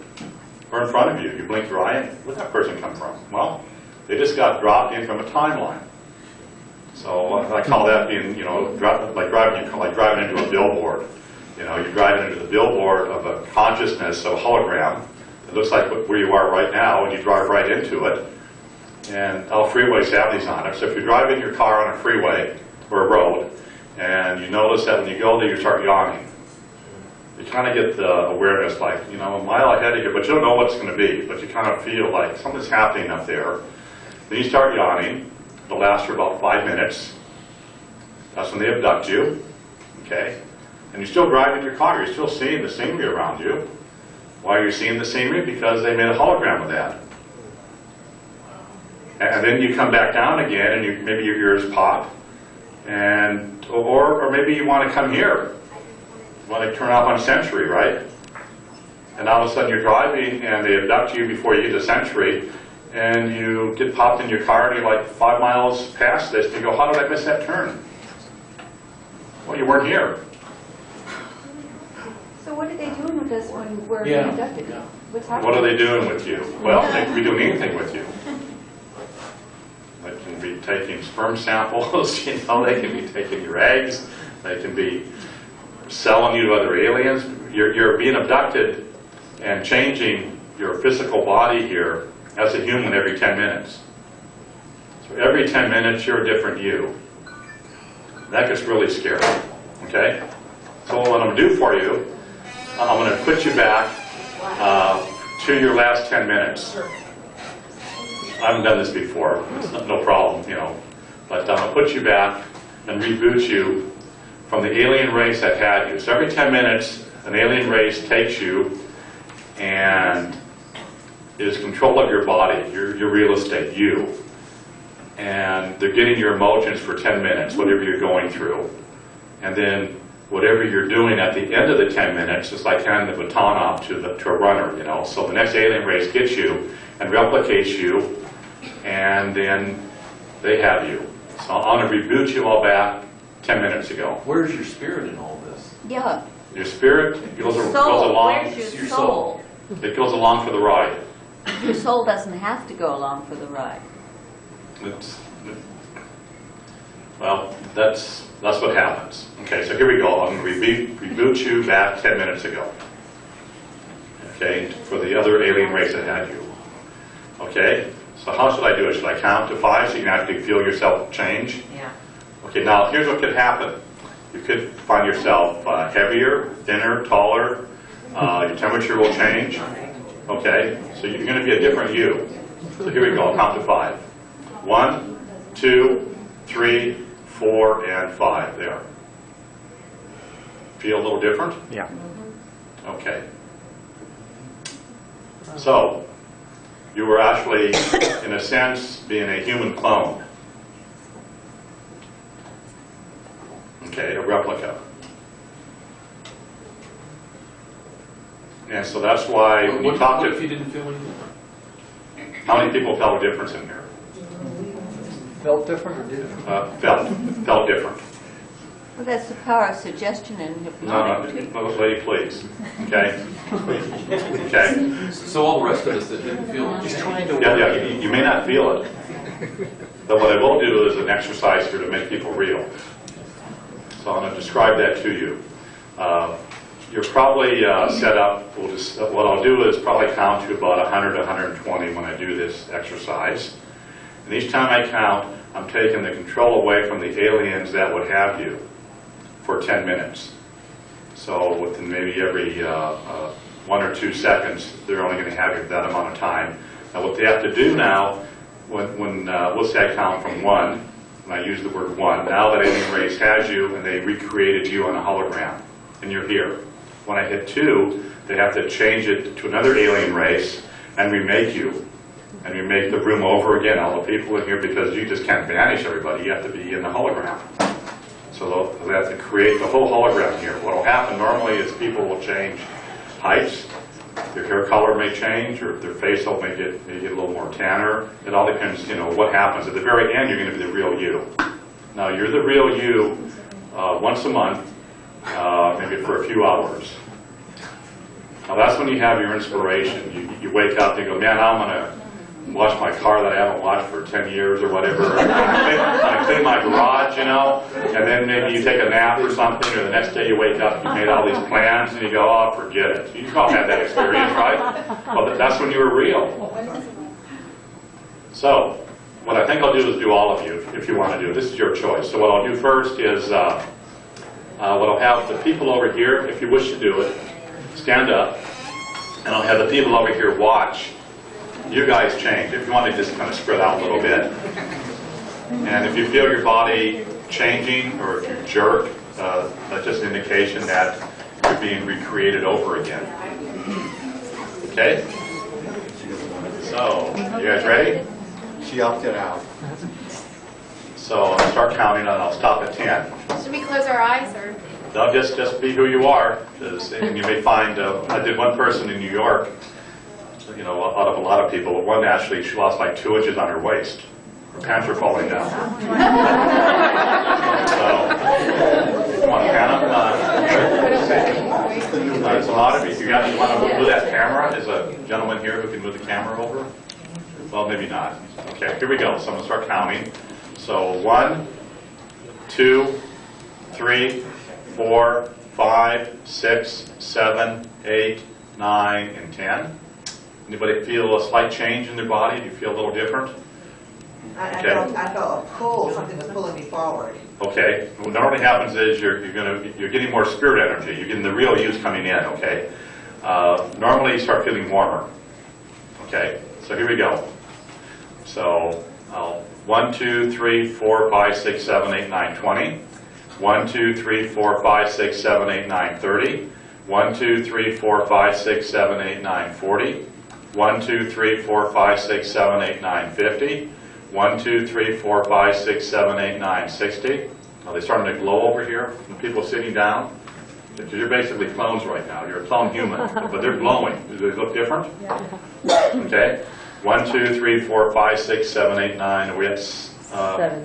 Or in front of you. You blink your eye and where'd that person come from? Well, they just got dropped in from a timeline. So I call that being, you know, like driving into a billboard. You know, you're driving into the billboard of a consciousness, of a hologram It looks like where you are right now, and you drive right into it. And all freeways have these on it. So if you're driving your car on a freeway or a road, and you notice that when you go there, you start yawning. You kind of get the awareness, like, you know, a mile ahead of you, but you don't know what it's going to be. But you kind of feel like something's happening up there. Then you start yawning. It'll last for about 5 minutes. That's when they abduct you, okay? And you're still driving your car. You're still seeing the scenery around you. Why are you seeing the scenery? Because they made a hologram of that. And then you come back down again, and maybe your ears pop, and or maybe you want to come here. You want to turn off on Century, right? And all of a sudden you're driving, and they abduct you before you get to Century, and you get popped in your car, and you're like 5 miles past this, and you go, how did I miss that turn? Well, you weren't here. So what are they doing with us when we're being Yeah. abducted? Yeah. What's happening? What are they doing with you? Well, they could be doing anything with you. They can be taking sperm samples, you know, they can be taking your eggs, they can be selling you to other aliens. You're being abducted and changing your physical body here as a human every 10 minutes. So every 10 minutes, you're a different you. That gets really scary, okay? So what I'm going to do for you, I'm going to put you back to your last 10 minutes. I haven't done this before, it's no problem, you know. But I'm going to put you back and reboot you from the alien race that had you. So every 10 minutes, an alien race takes you and is control of your body, your real estate, you. And they're getting your emotions for 10 minutes, whatever you're going through. And then whatever you're doing at the end of the 10 minutes is like handing the baton off to a runner, you know. So the next alien race gets you and replicates you, and then they have you. So I'm going to reboot you all back 10 minutes ago. Where's your spirit in all this? Yeah. Your spirit goes Soul, along. where's your Your soul? It goes along for the ride. Your soul doesn't have to go along for the ride. Well, that's what happens. Okay, so here we go. I'm going to reboot you back 10 minutes ago. Okay, for the other alien race that had you. Okay, so how should I do it? Should I count to 5 so you can actually feel yourself change? Yeah. Okay, now here's what could happen. You could find yourself heavier, thinner, taller. Your temperature will change. Okay, so you're going to be a different you. So here we go. I'll count to 5. 1, 2, 3, 4, and 5. There. Feel a little different? Yeah. Okay. So, you were actually, in a sense, being a human clone. Okay, a replica. And so that's why when you talk What if to... you didn't feel any different? How many people felt a difference in here? Felt different or did it? Felt different. Well, that's the power of suggestion and hypnotic. No, lady, please. Okay? Okay? So all the rest of us that didn't feel it, just trying to... Yeah, you may not feel it. But what I will do is an exercise here to make people real. So I'm going to describe that to you. You're probably set up, what I'll do is probably count to about 100 to 120 when I do this exercise. And each time I count, I'm taking the control away from the aliens that would have you for 10 minutes. So within maybe every 1 or 2 seconds, they're only going to have you for that amount of time. Now what they have to do now, when we'll say I count from 1, and I use the word 1, now that alien race has you and they recreated you on a hologram, and you're here. When I hit 2, they have to change it to another alien race and remake you. And remake the room over again, all the people in here, because you just can't banish everybody. You have to be in the hologram. So they have to create the whole hologram here. What will happen normally is people will change heights. Their hair color may change, or their facial may get a little more tanner. It all depends, you know, what happens. At the very end, you're going to be the real you. Now, you're the real you once a month, maybe for a few hours. Now, that's when you have your inspiration. You wake up and you go, man, I'm wash my car that I haven't washed for 10 years or whatever. I clean my garage, you know, and then maybe you take a nap or something, or the next day you wake up, you made all these plans, and you go, oh, forget it. You've all had that experience, right? Well, that's when you were real. So, what I think I'll do is do all of you, if you want to do it. This is your choice. So what I'll do first is, what I'll have the people over here, if you wish to do it, stand up, and I'll have the people over here watch you guys change. If you want to just kind of spread out a little bit. And if you feel your body changing, or if you jerk, that's just an indication that you're being recreated over again. Okay? So, you guys ready? She opted out. So I'll start counting, and I'll stop at 10. Should we close our eyes, or? No, just be who you are. And you may find, I did one person in New York, you know, out of a lot of people, but one actually, she lost like 2 inches on her waist. Her pants were falling down. So, come on, Hannah. There's a lot of you. You guys want to move that camera? There's a gentleman here who can move the camera over. Well, maybe not. Okay, here we go. So I'm going to start counting. So 1, 2, 3, 4, 5, 6, 7, 8, 9, and 10. Anybody feel a slight change in their body? Do you feel a little different? I felt a pull. Something was pulling me forward. Okay. What normally happens is you're getting more spirit energy. You're getting the real you's coming in. Okay. Normally you start feeling warmer. Okay. So here we go. So 1, 2, 3, 4, 5, 6, 7, 8, 9, 20. 1, 2, 3, 4, 5, 6, 7, 8, 9, 30. 1, 2, 3, 4, 5, 6, 7, 8, 9, 40. 1, 2, 3, 4, 5, 6, 7, 8, 9, 50. 1, 2, 3, 4, 5, 6, 7, 8, 9, 60. Are they starting to glow over here from people sitting down? Because you're basically clones right now. You're a clone human, but they're glowing. Do they look different? Okay. 1, 2, 3, 4, 5, 6, 7, 8, 9. Are we at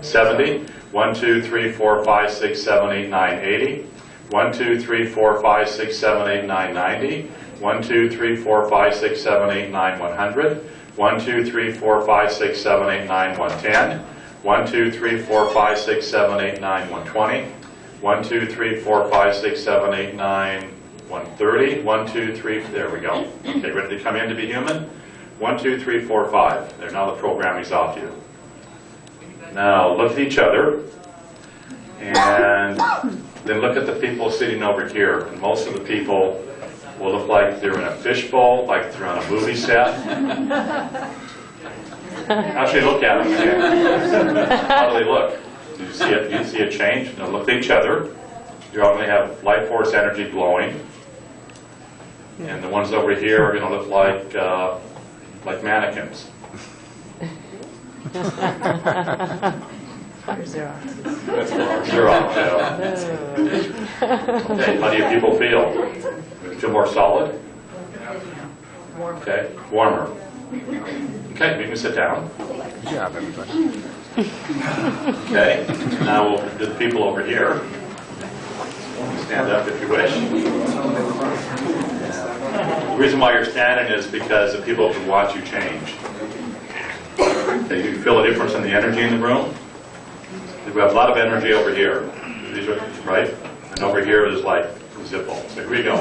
70? 1, 2, 3, 4, 5, 6, 7, 8, 9, 80. 1, 2, 3, 4, 5, 6, 7, 8, 9, 90. 1, 2, 3, 4, 5, 6, 7, 8, 9, 100. 1, 2, 3, 4, 5, 6, 7, 8, 9, 110. 1, 2, 3, 4, 5, 6, 7, 8, 9, 120. 1, 2, 3, 4, 5, 6, 7, 8, 9, 130. 1, 2, 3, there we go. Okay, ready to come in to be human? 1, 2, 3, 4, 5. There, now the programming's off you. Now look at each other, and then look at the people sitting over here. And most of the people will look like they're in a fishbowl, like they're on a movie set. Actually, look at them again. How do they look? Do you see it? Do you see a change? Now look at each other. You're all going to have life force energy glowing, and the ones over here are going to look like mannequins. Xerox, yeah. Okay, how do you people feel? Feel more solid? Okay, warmer. Okay, we can sit down. Good job, everybody. Okay, now we'll do the people over here. Stand up if you wish. The reason why you're standing is because the people can watch you change. Okay, you feel a difference in the energy in the room? We have a lot of energy over here. These are, right? And over here is like Zippo. So here we go.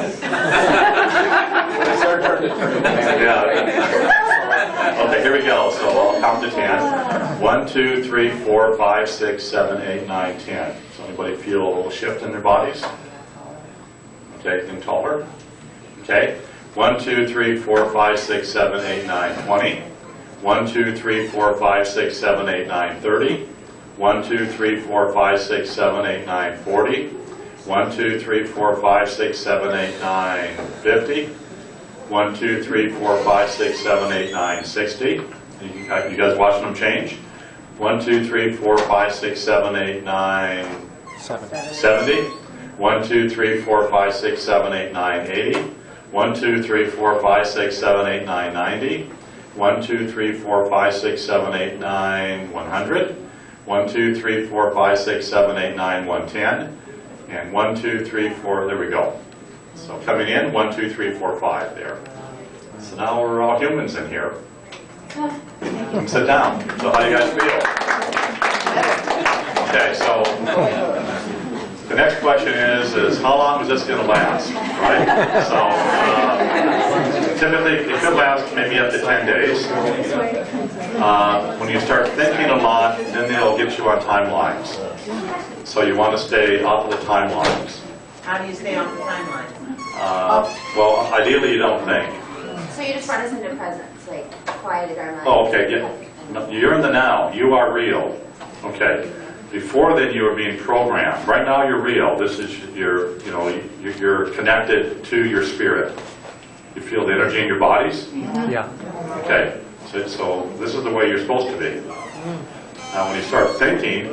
Yeah. Okay, here we go. So I'll count to 10. 1, 2, 3, 4, 5, 6, 7, 8, 9, 10. Does anybody feel a little shift in their bodies? Okay, getting taller. Okay. 1, 2, 3, 4, 5, 6, 7, 8, 9, 20. 1, 2, 3, 4, 5, 6, 7, 8, 9, 30. 1, 2, 3, 4, 5, 6, 7, 8, 9, 40. 1, 2, 3, 4, 5, 6, 7, 8, 9, 50. 1, 2, 3, 4, 5, 6, 7, 8, 9, 60. You guys watching them change? 1, 2, 3, 4, 5, 6, 7, 8, 9, 70. 1, 2, 3, 4, 5, 6, 7, 8, 9, 80. 1, 2, 3, 4, 5, 6, 7, 8, 9, 90. 1, 2, 3, 4, 5, 6, 7, 8, 9, 100. 1, 2, 3, 4, 5, 6, 7, 8, 9, 110. And 1, 2, 3, 4, there we go. So coming in, 1, 2, 3, 4, 5 there. So now we're all humans in here. Sit down. So how do you guys feel? Okay, so the next question is how long is this going to last, right? So typically it could last maybe up to 10 days. When you start thinking a lot, then they'll get you on timelines. So you want to stay off of the timelines. How do you stay off the timeline? Well, ideally you don't think. So you just brought us into presence, like quieted our minds. Oh, okay, yeah. No, you're in the now. You are real. Okay. Before then, you were being programmed. Right now, you're real. This is your, you're connected to your spirit. You feel the energy in your bodies? Yeah. Okay. So this is the way you're supposed to be. Now, when you start thinking,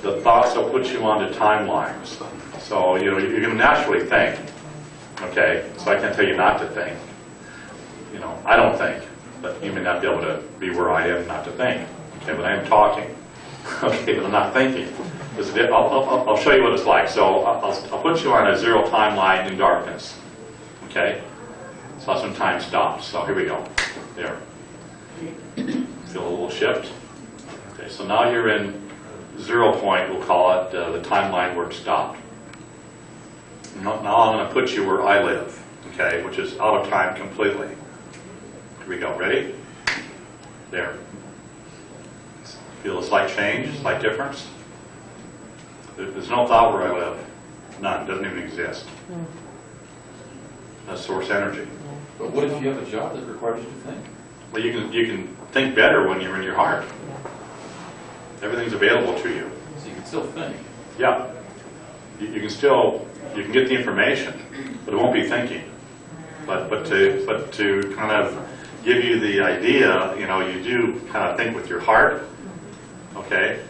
the thoughts will put you onto timelines. So, you're going to naturally think. Okay. So I can't tell you not to think. I don't think, but you may not be able to be where I am not to think. Okay, but I am talking. Okay, but I'm not thinking. I'll show you what it's like. So I'll put you on a zero timeline in darkness. Okay, so that's when time stops. So here we go. There. Feel a little shift. Okay, so now you're in 0 point. We'll call it the timeline where it stopped. Now I'm going to put you where I live. Okay, which is out of time completely. Here we go. Ready? There. Feel a slight change, slight difference? There's no thought where I live. None. Doesn't even exist. That's source energy. But what if you have a job that requires you to think? Well, you can think better when you're in your heart. Everything's available to you. So you can still think. Yeah. You can get the information, but it won't be thinking. But to kind of give you the idea, you do kind of think with your heart. Okay?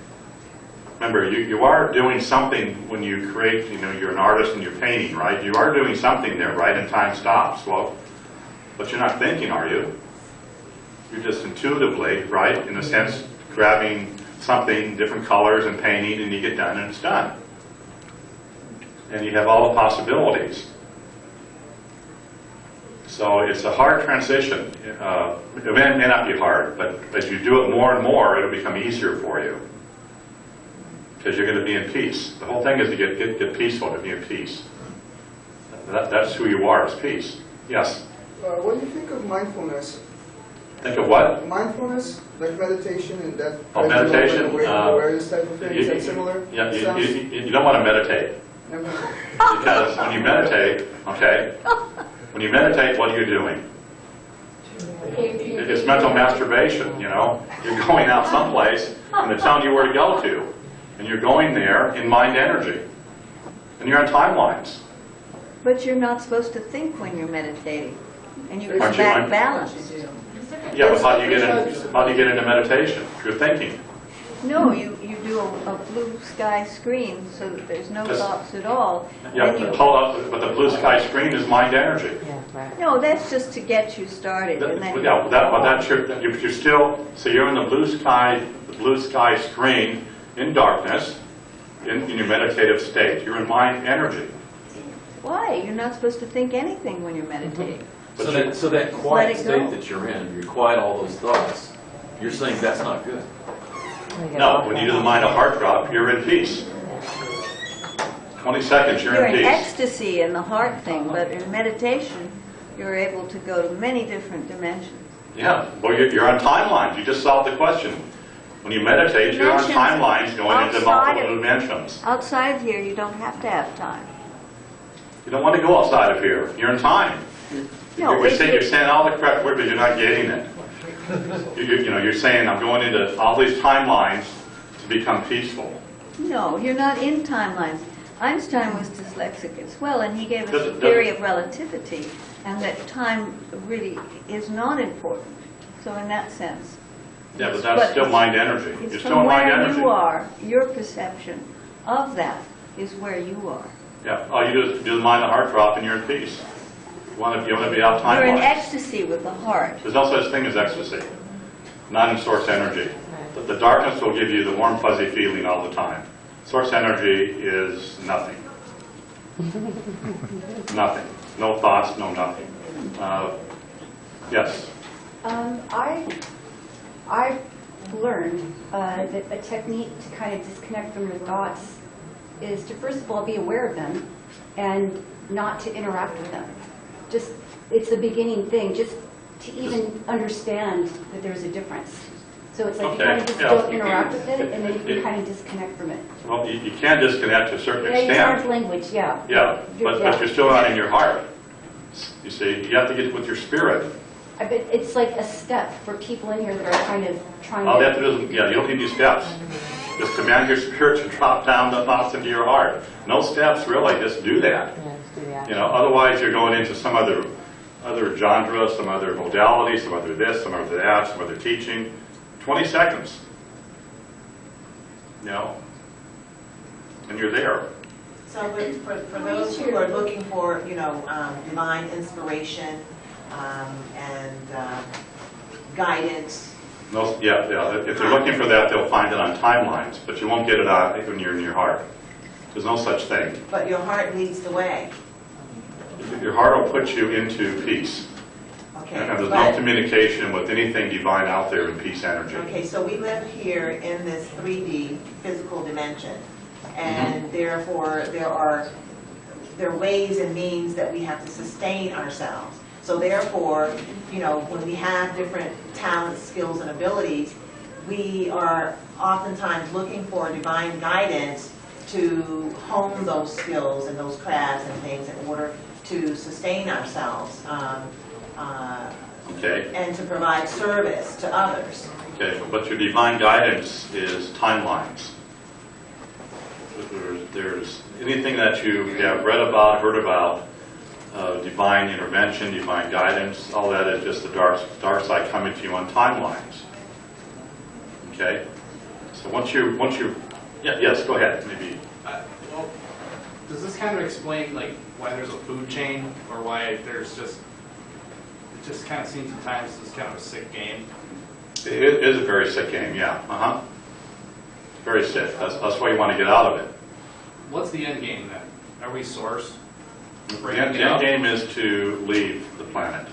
Remember, you are doing something when you create, you're an artist and you're painting, right? You are doing something there, right? And time stops. Well, but you're not thinking, are you? You're just intuitively, right, in a sense, grabbing something, different colors and painting, and you get done and it's done. And you have all the possibilities. So it's a hard transition. It may not be hard, but as you do it more and more, it'll become easier for you. Because you're going to be in peace. The whole thing is to get peaceful, to be in peace. That's who you are, is peace. Yes? What do you think of mindfulness? Think of what? Mindfulness, like meditation and that. Oh, meditation? Awareness type of thing, is that similar? Yeah, you don't want to meditate. Because when you meditate, okay, when you meditate, what are you doing? It's mental masturbation, You're going out someplace, and they're telling you where to go to. And you're going there in mind energy. And you're on timelines. But you're not supposed to think when you're meditating. And you come Aren't you back mind- balanced. Yeah, but how do you get into meditation? You're thinking. No, you do a blue sky screen so that there's no Just- thoughts at all. Yeah, Then you- hold up, but the blue sky screen is mind energy. No, that's just to get you started. And then Yeah, but that's you're still, so you're in the blue sky screen in darkness, in your meditative state. You're in mind energy. Why? You're not supposed to think anything when you're meditating. So that Let quiet it state go. that you're in, you quiet all those thoughts, you're saying that's not good. No, when you do the mind of heart drop, you're in peace. 20 seconds, you're You're in in peace. ecstasy in the heart thing, but in meditation, you're able to go to many different dimensions. Yeah, well, you're on timelines. You just solved the question. When you meditate, you're on Dimensions timelines going into outside multiple of- dimensions. Outside of here, you don't have to have time. You don't want to go outside of here. You're in time. No, You're if you- saying all the correct word, but you're not getting it. You're saying, I'm going into all these timelines to become peaceful. No, you're not in timelines. Einstein was dyslexic as well, and he gave us Does a it- theory of relativity, and that time really is not important. So in that sense, Yeah, but that's still mind energy. it's You're still from in mind where energy. you are, your perception of that is where you are. Yeah, all you do is do the mind of heart drop and you're in peace. You want to be out You're in timelines. ecstasy with the heart. There's no such thing as ecstasy. Not in source energy. The darkness will give you the warm, fuzzy feeling all the time. Source energy is nothing. Nothing. No thoughts, no nothing. Yes? I I've learned that a technique to kind of disconnect from your thoughts is to first of all be aware of them and not to interact with them. Just, it's a beginning thing, just to even understand that there's a difference. So it's like you kind of just don't interact with it, and then you can kind of disconnect from it. Well, you can disconnect to a certain Yeah, you extent. use language, yeah. Yeah, but you're still not in your heart. You see, you have to get with your spirit. I bet it's like a step for people in here that are kind of trying All to... you have to do is, you don't need these steps. Just command your spirit to drop down the thoughts into your heart. No steps, really, just do that. Otherwise you're going into some other genre, some other modality, some other this, some other that, some other teaching. 20 seconds. And you're there. So for those who are looking for, divine inspiration and guidance. No, yeah. If they're looking for that, they'll find it on timelines, but you won't get it out when you're in your heart. There's no such thing. But your heart leads the way. Your heart will put you into peace. Okay. And there's no communication with anything divine out there in peace energy. Okay, so we live here in this 3D physical dimension, and therefore there are ways and means that we have to sustain ourselves. So therefore, when we have different talents, skills, and abilities, we are oftentimes looking for divine guidance to hone those skills and those crafts and things in order to sustain ourselves and to provide service to others. Okay, but your divine guidance is timelines. There's anything that you have read about, heard about, divine intervention, divine guidance, all that is just the dark side coming to you on timelines. Okay? So once you yes, go ahead, maybe. Well, does this kind of explain why there's a food chain, or why there's it just kind of seems at times this kind of a sick game? It is a very sick game, yeah. Very sick. That's why you want to get out of it. What's the end game then? Are we source? The end game is to leave the planet,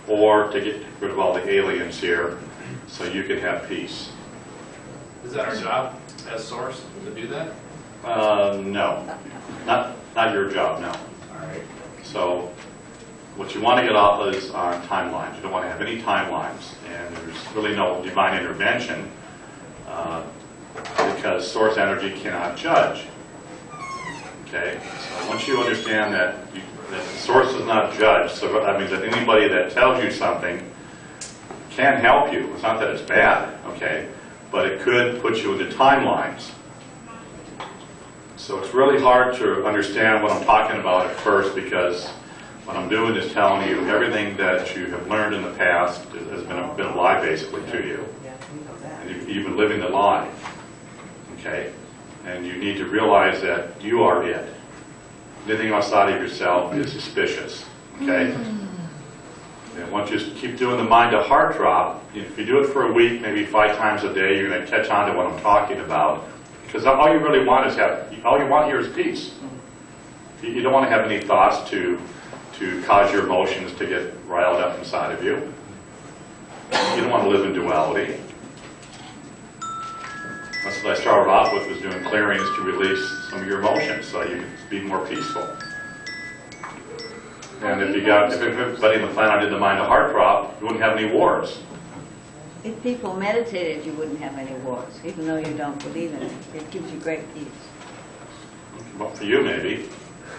or to get rid of all the aliens here, so you can have peace. Is that our job as source to do that? No, not your job. No. All right. So what you want to get off is on timelines. You don't want to have any timelines, and there's really no divine intervention because source energy cannot judge. Okay, so once you understand that the source is not judged, so that means that anybody that tells you something can help you. It's not that it's bad, okay, but it could put you into timelines. So it's really hard to understand what I'm talking about at first, because what I'm doing is telling you everything that you have learned in the past has been a lie basically to you. And you've been living the lie, okay? And you need to realize that you are it. Anything outside of yourself is suspicious, okay? And once you keep doing the mind to heart drop, if you do it for a week, maybe 5 times a day, you're going to catch on to what I'm talking about. Because all you really want is all you want here is peace. You don't want to have any thoughts to cause your emotions to get riled up inside of you. You don't want to live in duality. That's what I started off with, was doing clearings to release some of your emotions so you can be more peaceful. And if everybody in the planet did the mind to heart drop, you wouldn't have any wars. If people meditated, you wouldn't have any wars, even though you don't believe in it. It gives you great peace. Well, for you maybe,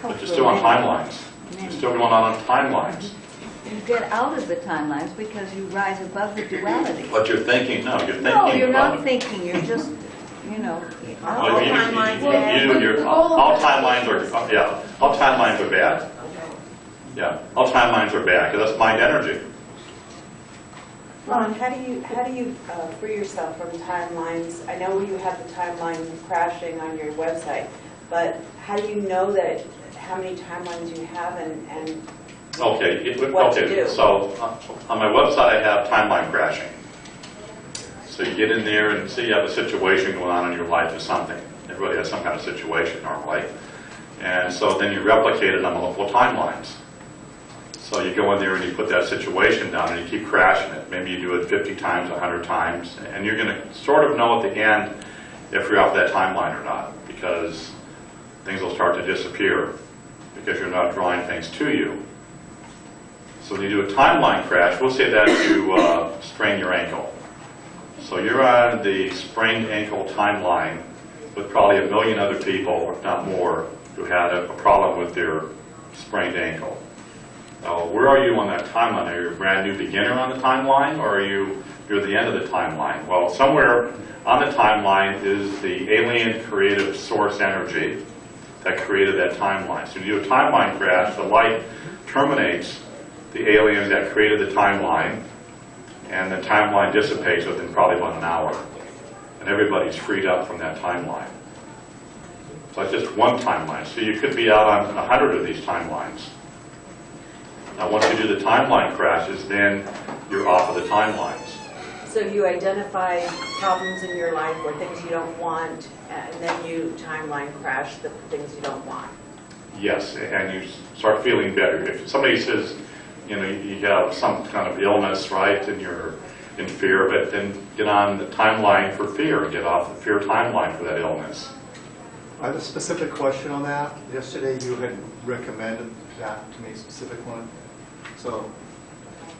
but you're still on timelines. You're still going on timelines. You get out of the timelines because you rise above the duality. But you're thinking, no, you're thinking. No, you're about not thinking, you're just, all timelines are bad. Yeah, all timelines are bad, because that's mind energy. Ron, how do you free yourself from timelines? I know you have the timeline crashing on your website, but how do you know that how many timelines you have and what to do? So on my website I have timeline crashing. So you get in there and say you have a situation going on in your life or something. Everybody has some kind of situation normally. And so then you replicate it on multiple timelines. So you go in there and you put that situation down and you keep crashing it. Maybe you do it 50 times, 100 times, and you're going to sort of know at the end if you're off that timeline or not, because things will start to disappear because you're not drawing things to you. So when you do a timeline crash, we'll say that you sprain your ankle. So you're on the sprained ankle timeline with probably 1 million other people, if not more, who had a problem with their sprained ankle. Now, where are you on that timeline? Are you a brand new beginner on the timeline, or you're at the end of the timeline? Well, somewhere on the timeline is the alien creative source energy that created that timeline. So when you do a timeline crash, the light terminates the alien that created the timeline, and the timeline dissipates within probably about an hour. And everybody's freed up from that timeline. So it's just one timeline. So you could be out on 100 of these timelines. Now, once you do the timeline crashes, then you're off of the timelines. So you identify problems in your life or things you don't want, and then you timeline crash the things you don't want. Yes, and you start feeling better. If somebody says, you know, you have some kind of illness, right, and you're in fear, but then get on the timeline for fear, get off the fear timeline for that illness. I have a specific question on that. Yesterday you had recommended that to me, a specific one. So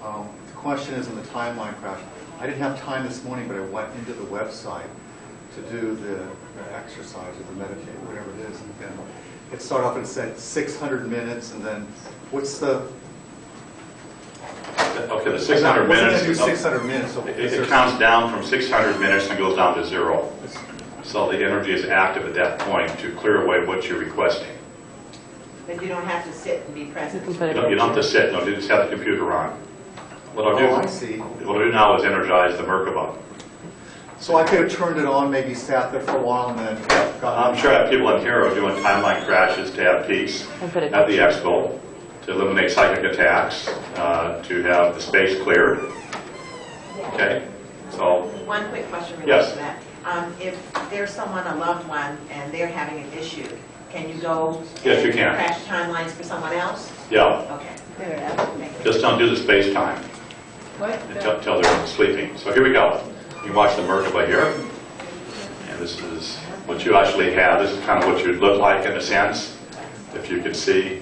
the question is in the timeline crash. I didn't have time this morning, but I went into the website to do the exercise or the meditate, whatever it is. And it started off and said 600 minutes, and then what's the... Okay, the 600 minutes. Do 600 minutes. So it counts down from 600 minutes and goes down to 0. So the energy is active at that point to clear away what you're requesting. But you don't have to sit and be present. You don't have to sit. No, you just have the computer on. What I'll do, I see. What I'll do now is energize the Merkaba. So I could have turned it on, maybe sat there for a while, and then... I'm sure that people in here are doing timeline crashes to have peace at the Expo, to eliminate psychic attacks, to have the space cleared. Okay? So... One quick question related yes. to that. If there's someone, a loved one, and they're having an issue, can you go yes, you can. crash timelines for someone else? Yeah. Okay. Just don't do the space time until they're sleeping. So here we go. You can watch the Merkaba here. And this is what you actually have. This is kind of what you'd look like in a sense, if you could see.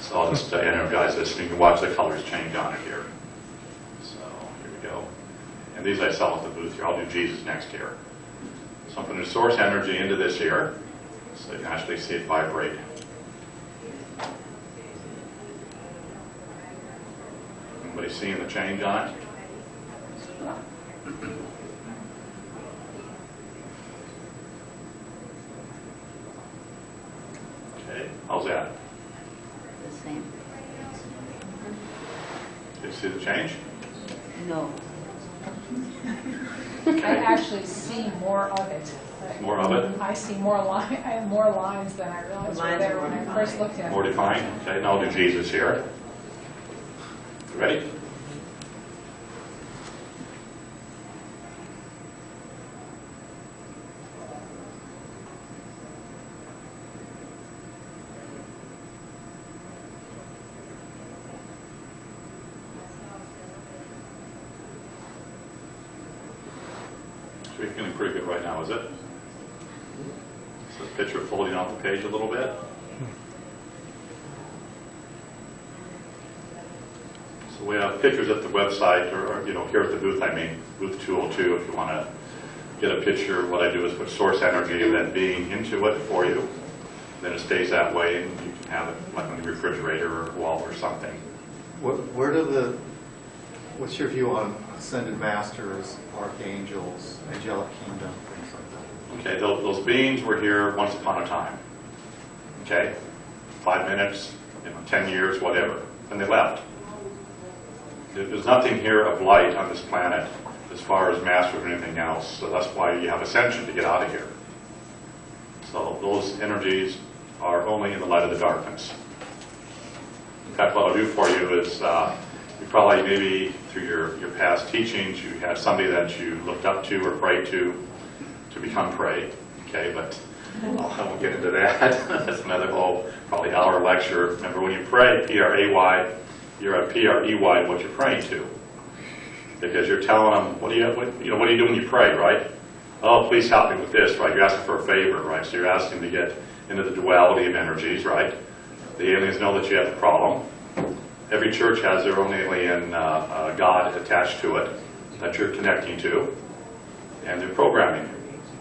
So I'll just energize this, and you can watch the colors change on it here. So here we go. And these I sell at the booth here. I'll do Jesus next here. So I'm putting the source energy into this here, so you can actually see it vibrate. Anybody seeing the change on it? Okay, how's that? The same. Did you see the change? No. I actually see more of it. More of it? I see more lines than I realized were there when I first looked at it. More defined? Okay, now I'll do Jesus here. You ready? So you're feeling pretty good right now, is it? So the picture folding off the page a little bit. So we have pictures at the website, or you know, here at the booth, I mean, booth 202, if you want to get a picture. What I do is put source energy of that being into it for you. Then it stays that way, and you can have it like on the refrigerator or wall or something. Where do the... What's your view on ascended masters, archangels, angelic kingdom, things like that? Okay, those beings were here once upon a time. Okay? 5 minutes, 10 years, whatever. And they left. There's nothing here of light on this planet as far as masters or anything else. So that's why you have ascension, to get out of here. So those energies are only in the light of the darkness. In fact, what I'll do for you is you probably, maybe through your past teachings, you had somebody that you looked up to or prayed to become prey. Okay, but I won't get into that. That's another whole probably hour lecture. Remember, when you pray, P-R-A-Y, you're at PREY what you're praying to. Because you're telling them, what do you do when you pray, right? Oh, please help me with this, right? You're asking for a favor, right? So you're asking to get into the duality of energies, right? The aliens know that you have a problem. Every church has their own alien God attached to it that you're connecting to, and they're programming you.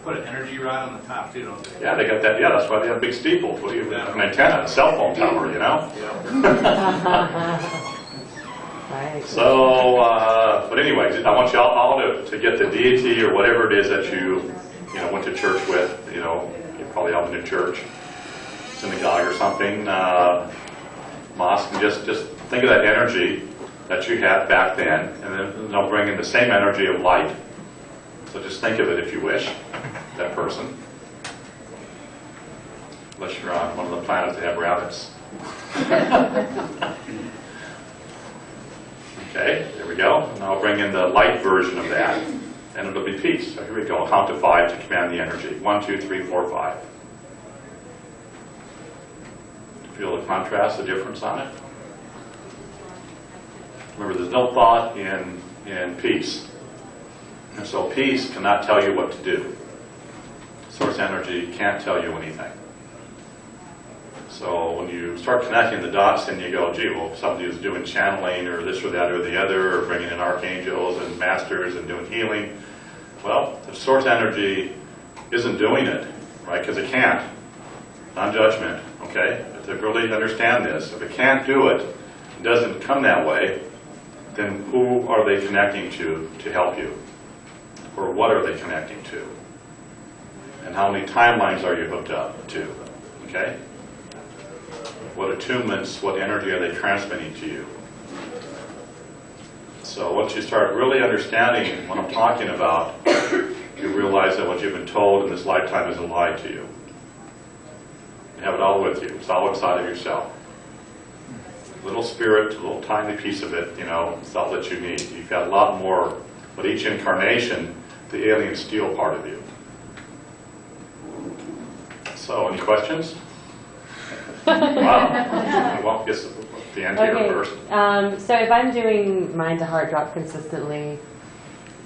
Put an energy rod on the top too, don't they? Yeah, they got that. Yeah, that's why they have big steeples. What do you, an antenna, a cell phone tower, you know? So, but anyways, I want you all to get the deity or whatever it is that you went to church with. You probably have been to church, synagogue or something, mosque, and just think of that energy that you had back then, and then they'll bring in the same energy of light. So just think of it if you wish, that person. Unless you're on one of the planets that have rabbits. Okay, there we go. Now I'll bring in the light version of that, and it'll be peace. So here we go. I'll count to 5 to command the energy. 1, 2, 3, 4, 5. Feel the contrast, the difference on it? Remember, there's no thought in peace. And so peace cannot tell you what to do. Source energy can't tell you anything. So when you start connecting the dots and you go, gee, well, somebody who's doing channeling or this or that or the other, or bringing in archangels and masters and doing healing, well, the source energy isn't doing it, right? Because it can't. Non-judgment, okay? To really understand this, if it can't do it, it doesn't come that way, then who are they connecting to help you? Or what are they connecting to? And how many timelines are you hooked up to? Okay? What attunements, what energy are they transmitting to you? So once you start really understanding what I'm talking about, you realize that what you've been told in this lifetime is a lie to you. You have it all with you. It's all inside of yourself. Little spirit, a little tiny piece of it, it's all that you need. You've got a lot more, but each incarnation, the aliens steal part of you. So, any questions? Wow. Well, I guess the end here first. So if I'm doing mind to heart drop consistently,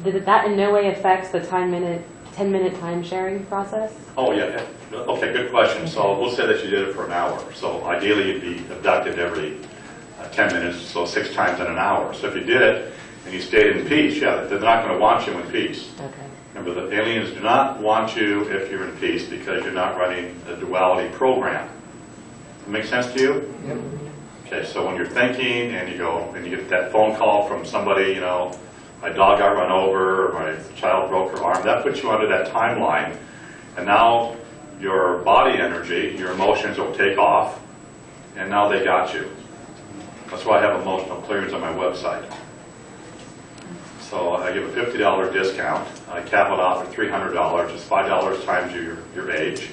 did that in no way affects the 10-minute time sharing process? Oh, yeah. Okay, good question. So we'll say that you did it for an hour. So ideally you'd be abducted every 10 minutes, so 6 times in an hour. So if you did it and you stayed in peace, yeah, they're not going to want you in peace. Okay. Remember, the aliens do not want you if you're in peace because you're not running a duality program. Make sense to you? Yep. Okay, so when you're thinking and you go and you get that phone call from somebody, my dog got run over, or my child broke her arm, that puts you under that timeline. And now your body energy, your emotions will take off, and now they got you. That's why I have emotional clearance on my website. So I give a $50 discount. I cap it off at $300. It's $5 times your age.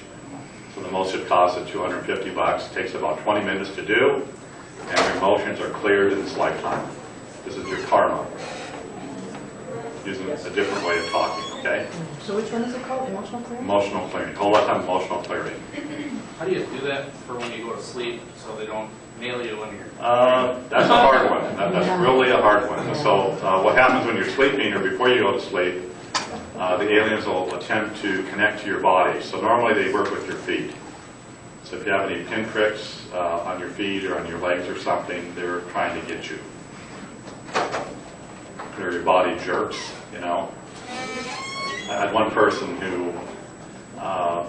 So the most it costs is $250. It takes about 20 minutes to do, and your emotions are cleared in this lifetime. This is your karma. Using a different way of talking, okay? So which one is it called? Emotional clearing? Emotional clearing. A whole lot of time emotional clearing. How do you do that for when you go to sleep so they don't nail you when you're... That's a hard one. That's really a hard one. So what happens when you're sleeping or before you go to sleep, the aliens will attempt to connect to your body. So normally they work with your feet. So if you have any pinpricks on your feet or on your legs or something, they're trying to get you. Or your body jerks, I had one person who, her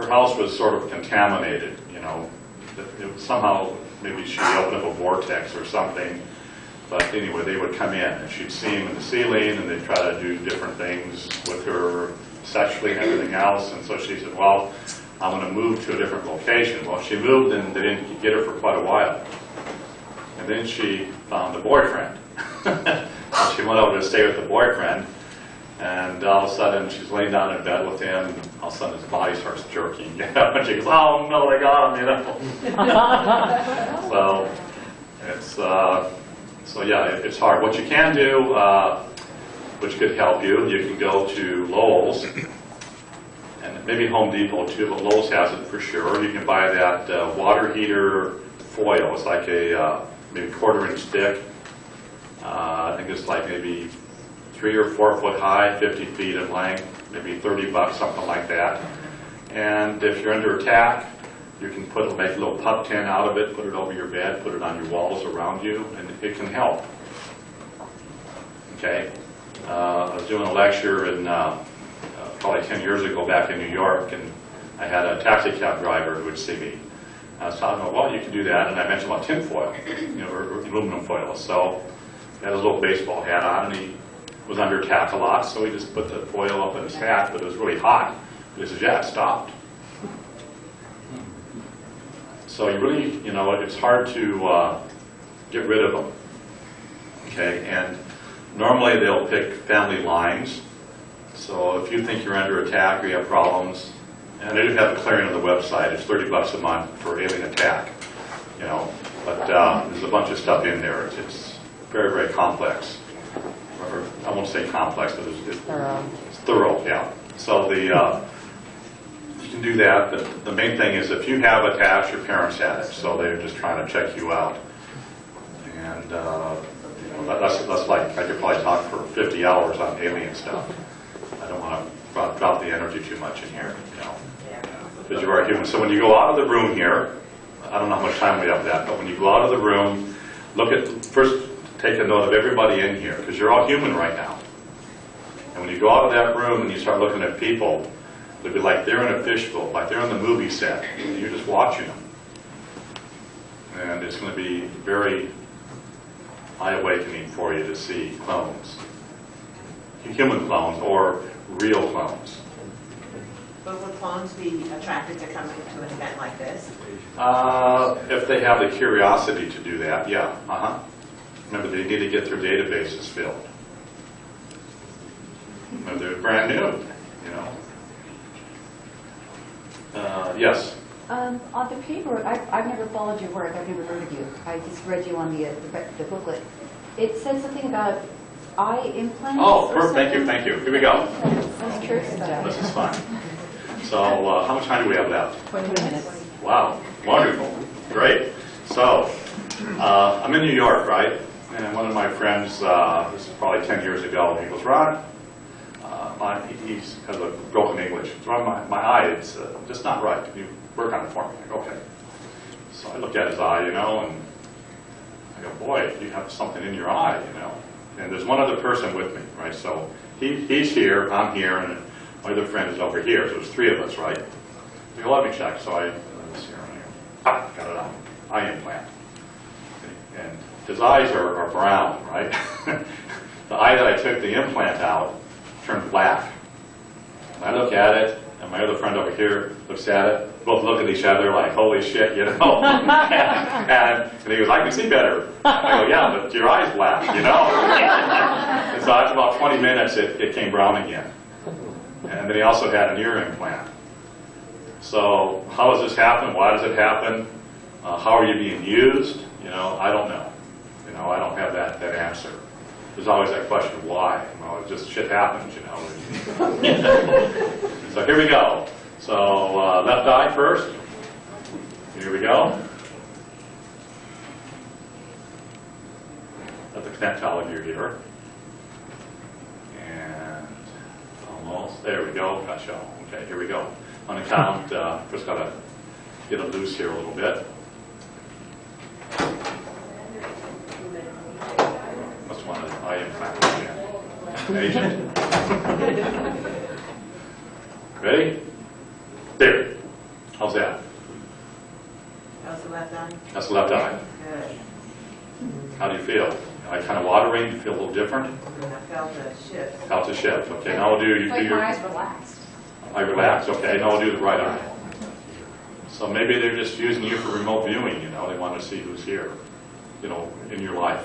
house was sort of contaminated, It was somehow, maybe she opened up a vortex or something. But anyway, they would come in and she'd see him in the ceiling and they'd try to do different things with her sexually and everything else. And so she said, well, I'm going to move to a different location. Well, she moved and they didn't get her for quite a while. And then she found a boyfriend. She went over to stay with the boyfriend, and all of a sudden she's laying down in bed with him, and all of a sudden his body starts jerking, and she goes, oh no, they got him, So it's hard. What you can do, which could help you, you can go to Lowe's, and maybe Home Depot too, but Lowe's has it for sure. You can buy that water heater foil. It's like a maybe 1/4 inch thick. I think it's like maybe 3 or 4 foot high, 50 feet in length, maybe $30, something like that. And if you're under attack, you can make a little pup tent out of it, put it over your bed, put it on your walls around you, and it can help. Okay? I was doing a lecture in probably 10 years ago back in New York, and I had a taxi cab driver who would see me. I was talking about, well, you can do that, and I mentioned about tin foil, or aluminum foil. So he had his little baseball hat on, and he was under attack a lot, so he just put the foil up in his hat, but it was really hot. He says, yeah, it stopped. So you really, it's hard to get rid of them. Okay, and normally they'll pick family lines. So if you think you're under attack or you have problems, and they do have a clearing on the website, it's $30 a month for alien attack, but there's a bunch of stuff in there. It's very, very complex. Or, I won't say complex, but it's thorough, yeah. So you can do that, but the main thing is if you have attached, your parents had it, so they're just trying to check you out. And that's like, I could probably talk for 50 hours on alien stuff. I don't want to drop the energy too much in here, because you are human. So when you go out of the room here, I don't know how much time we have left, but when you go out of the room, first take a note of everybody in here, because you're all human right now. And when you go out of that room and you start looking at people, it'll be like they're in a fishbowl, like they're on the movie set, and you're just watching them. And it's going to be very eye-awakening for you to see clones. Human clones or real clones. But would clones be attracted to coming to an event like this? If they have the curiosity to do that, yeah. Remember, they need to get their databases filled. Remember, they're brand new, Yes? On the paper, I've never followed your work. I've never heard of you. I just read you on the booklet. It said something about eye implants. Oh, perfect. Thank you. Here we go. I'm curious about that. This is fun. So, how much time do we have left? 20 minutes. Wow, wonderful, great. So, I'm in New York, right? And one of my friends, this is probably 10 years ago, he goes, Ron, he has a broken English. It's Ron, my eye, it's just not right. Can you work on it for me? I go, okay. So I look at his eye, and I go, boy, you have something in your eye, And there's one other person with me, right? So he's here, I'm here, and my other friend is over here. So there's 3 of us, right? I go, let me check. So I got it on. Eye implant. And his eyes are brown, right? The eye that I took the implant out turned black. And I look at it, and my other friend over here looks at it. Both look at each other like, holy shit, and he goes, I can see better. I go, yeah, but your eye's black, And so after about 20 minutes, it came brown again. And then he also had an ear implant. So how does this happen? Why does it happen? How are you being used? I don't know. I don't have that answer. There's always that question, why? Well, it just shit happens, So here we go. So left eye first. Here we go. Let the connectology here. And almost. There we go. Gotcha. Okay, here we go. On the count, first got to get it loose here a little bit. Must want an eye implant again. Ready? There. How's that? How's the left eye? That's the left eye. Good. How do you feel? Eye kind of watering? You feel a little different? I felt a shift. Felt a shift. Okay, now we'll do your... my eyes relaxed. I relax. Okay, now we'll do the right eye. So maybe they're just using you for remote viewing, They want to see who's here, in your life.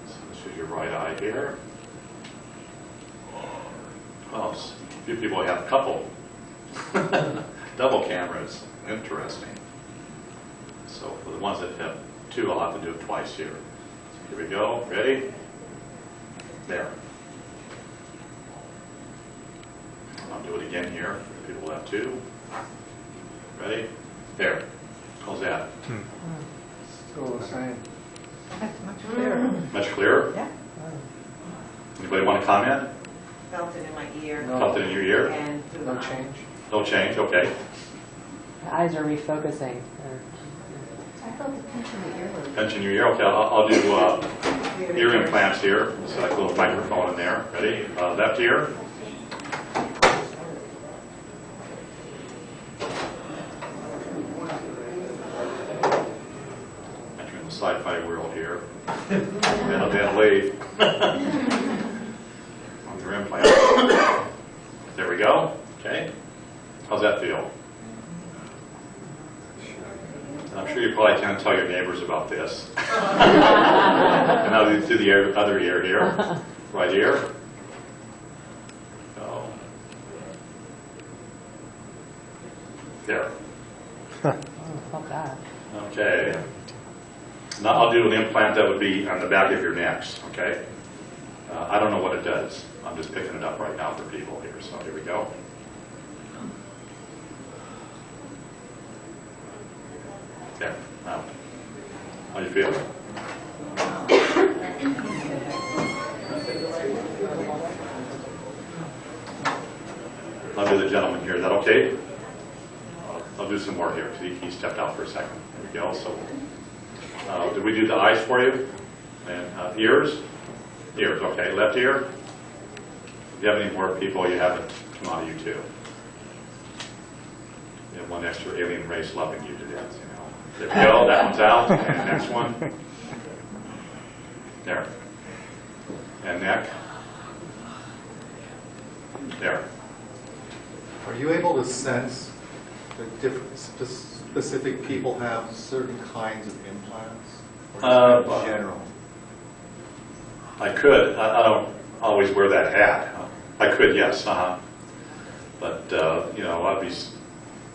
So this is your right eye here. Well, a few people have a couple. Double cameras. Interesting. So for the ones that have 2, I'll have to do it twice here. So here we go. Ready? There. I'll do it again here for people who have 2. Ready? There. How's that? Still the same. That's much clearer. Much clearer? Yeah. Anybody want to comment? Felt it in my ear. Felt it in your ear? And through No my- change. No change, okay. The eyes are refocusing. I felt the pinch in the earlobe. Pinch in your ear, okay. I'll do ear implants here. So like a little microphone in there. Ready? Left ear. Entering the sci-fi world here. Then leave. On your implant. There we go. Okay. How's that feel? I'm sure you probably can't tell your neighbors about this. And now do the other ear here. Right ear. Go. There. Oh, felt that. Okay. Now I'll do an implant that would be on the back of your necks, okay? I don't know what it does. I'm just picking it up right now for people here, so here we go. There, now. How do you feel? I'll do the gentleman here, is that okay? I'll do some more here. He stepped out for a second. There we go. So, did we do the eyes for you? And ears? Ears, okay. Left ear? If you have any more people, you have it come out of you too. You have one extra alien race loving you to death, you know. There we go, that one's out. And next one. There. And neck. There. Are you able to sense that different specific people have certain kinds of implants? Or just in general? I could. I don't always wear that hat. I could, yes. But you know,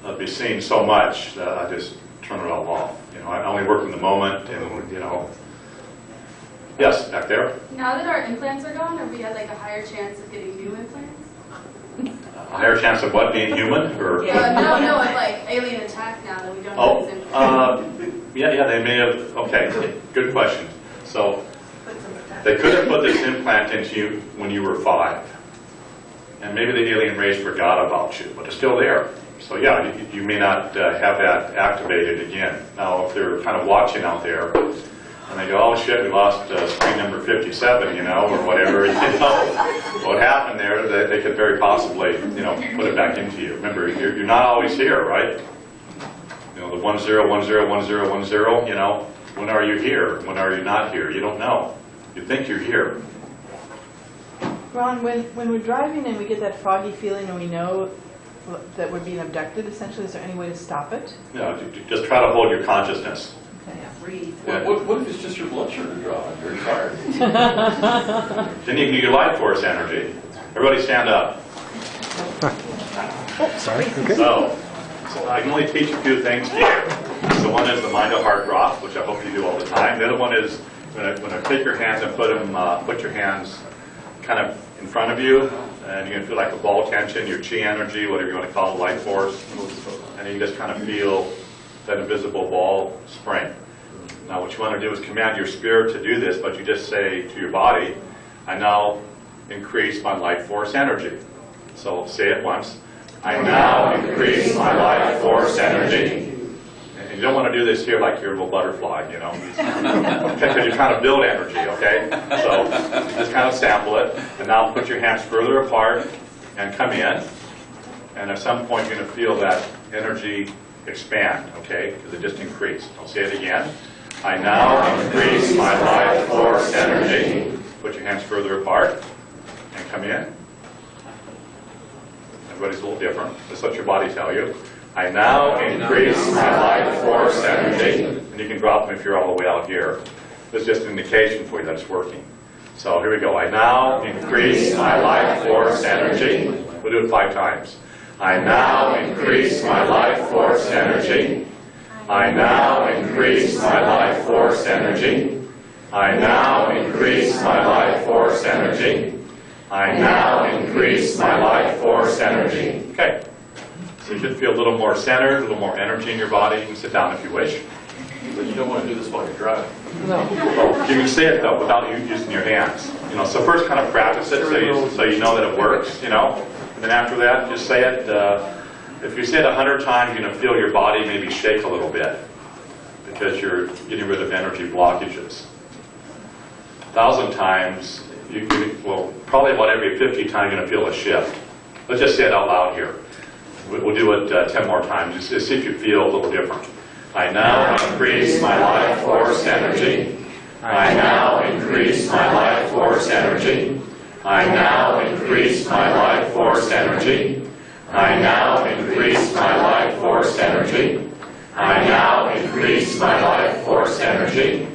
I'd be seeing so much that I just turn it all off. You know, I only work in the moment, and you know. Yes, back there. Now that our implants are gone, have we had like a higher chance of getting new implants? A higher chance of what, being human, or? No, of like alien attack now that we don't have these implants. Yeah, they may have. Okay, good question. So they could have put this implant into you when you were 5, and maybe the alien race forgot about you, but it's still there. So yeah, you may not have that activated again. Now, if they're kind of watching out there, and they go, oh shit, we lost screen number 57, you know, or whatever, you know, what happened there, they could very possibly, you know, put it back into you. Remember, you're not always here, right? You know, the 10, 10, 10, 10, you know, when are you here? When are you not here? You don't know. You think you're here. Ron, when we're driving and we get that foggy feeling and we know that we're being abducted, essentially, is there any way to stop it? No, just try to hold your consciousness. Breathe. Yeah. What if it's just your blood sugar dropping? You're tired. Then you can do your life force energy. Everybody stand up. Oh, sorry. Okay. So I can only teach a few things here. So one is the mind to heart drop, which I hope you do all the time. The other one is when I take your hands and put your hands kind of in front of you, and you're going to feel like a ball tension, your chi energy, whatever you want to call it, life force, and you just kind of feel that invisible ball spring. Now what you want to do is command your spirit to do this, but you just say to your body, I now increase my life force energy. So say it once. I now increase my life force energy. And you don't want to do this here like you're a little butterfly, you know. Because you're trying to build energy, okay? So just kind of sample it. And now put your hands further apart and come in. And at some point you're going to feel that energy expand, okay? Because it just increased. I'll say it again. I now increase my life force energy. Put your hands further apart and come in. Everybody's a little different. Just let your body tell you. I now increase my life force energy. And you can drop them if you're all the way out here. This is just an indication for you that it's working. So here we go. I now increase my life force energy. We'll do it 5 times. I now increase my life force energy. I now increase my life force energy. I now increase my life force energy. I now increase my life force energy. Okay. So you should feel a little more centered, a little more energy in your body. You can sit down if you wish. But you don't want to do this while you're driving. Oh, you can say it though without you using your hands. You know, so first kind of practice it so you know that it works, you know. And then after that, just say it. If you say it 100 times, you're going to feel your body maybe shake a little bit because you're getting rid of energy blockages. 1,000 times, well, probably about every 50 times you're going to feel a shift. Let's just say it out loud here. We'll do it 10 more times, just see if you feel a little different. I now increase my life force energy. I now increase my life force energy. I now increase my life force energy. I now increase my life force energy. I now increase my life force energy.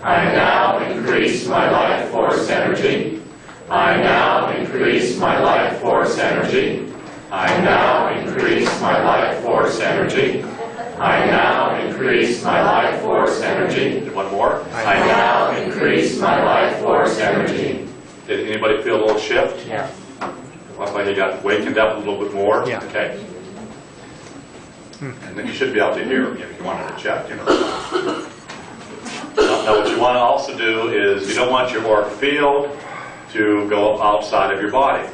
I now increase my life force energy. I now increase my life force energy. I now increase my life force energy. I now increase my life force energy. One more. I now increase my life force energy. Did anybody feel a little shift? Yeah. Looks like you got wakened up a little bit more. Yeah. Okay. And then you should be able to hear if you wanted to check, you know. Now what you want to also do is you don't want your auric field to go outside of your body.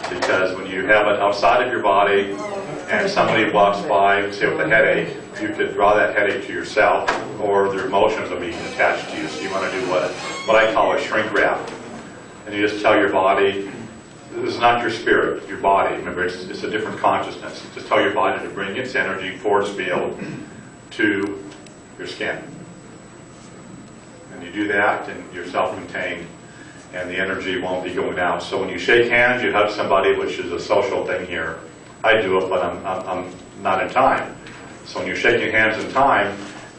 Because when you have it outside of your body and somebody walks by, say with a headache, you could draw that headache to yourself or their emotions will be attached to you. So you want to do what I call a shrink wrap. And you just tell your body, this is not your spirit, your body. Remember, it's a different consciousness. Just tell your body to bring its energy, force field, to your skin. And you do that, and you're self-contained, and the energy won't be going out. So when you shake hands, you hug somebody, which is a social thing here. I do it, but I'm not in time. So when you're shaking hands in time,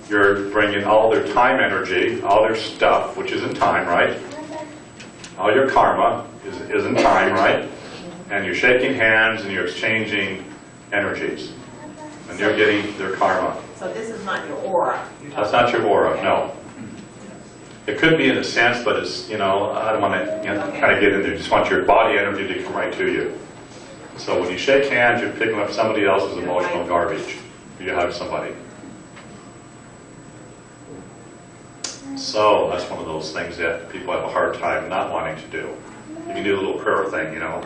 you're bringing all their time energy, all their stuff, which is in time, right? All your karma is in time, right? And you're shaking hands and you're exchanging energies. And you're getting their karma. So this is not your aura. That's not your aura, no. It could be in a sense, but it's, you know, I don't want to kind of get into it. Just want your body energy to come right to you. So when you shake hands, you're picking up somebody else's emotional garbage. You hug somebody. So that's one of those things that people have a hard time not wanting to do. You can do a little prayer thing, you know,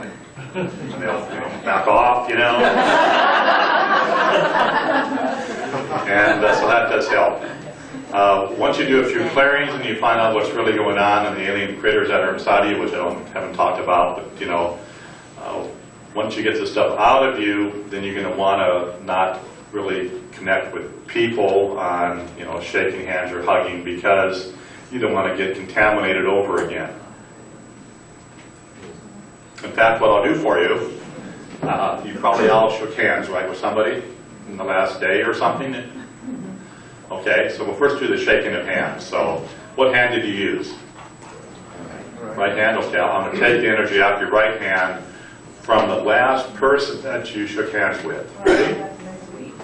back off, you know. And so that does help. Once you do a few clearings and you find out what's really going on and the alien critters that are inside of you, which I haven't talked about, but you know, once you get this stuff out of you, then you're going to want to not really connect with people on, you know, shaking hands or hugging because you don't want to get contaminated over again. In fact, what I'll do for you, you probably all shook hands, right, with somebody in the last day or something? Okay, so we'll first do the shaking of hands. So what hand did you use? Right hand? Okay, I'm going to take the energy out of your right hand from the last person that you shook hands with. Ready?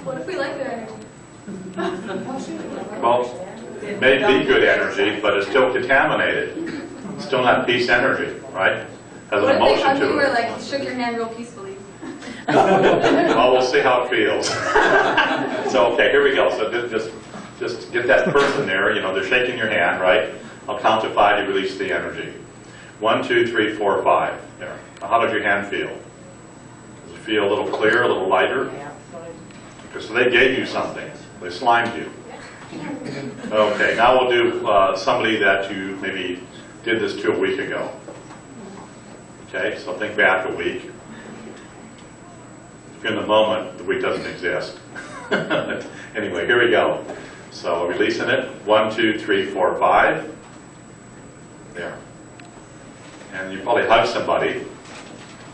What if we like their energy? Well, it may be good energy, but it's still contaminated. It's still not peace energy, right? Has an What if they emotion hugged you to or it. like shook your hand real peacefully? Well, we'll see how it feels. So, okay, here we go. So just get that person there. You know, they're shaking your hand, right? I'll count to 5 to release the energy. 1, 2, 3, 4, 5. There. Now, how does your hand feel? Does it feel a little clear, a little lighter? Okay, so they gave you something. They slimed you. Okay, now we'll do somebody that you maybe did this to a week ago. Okay, so think back a week. If you're in the moment, the week doesn't exist. Anyway, here we go. So releasing it. 1, 2, 3, 4, 5. There. And you probably hug somebody.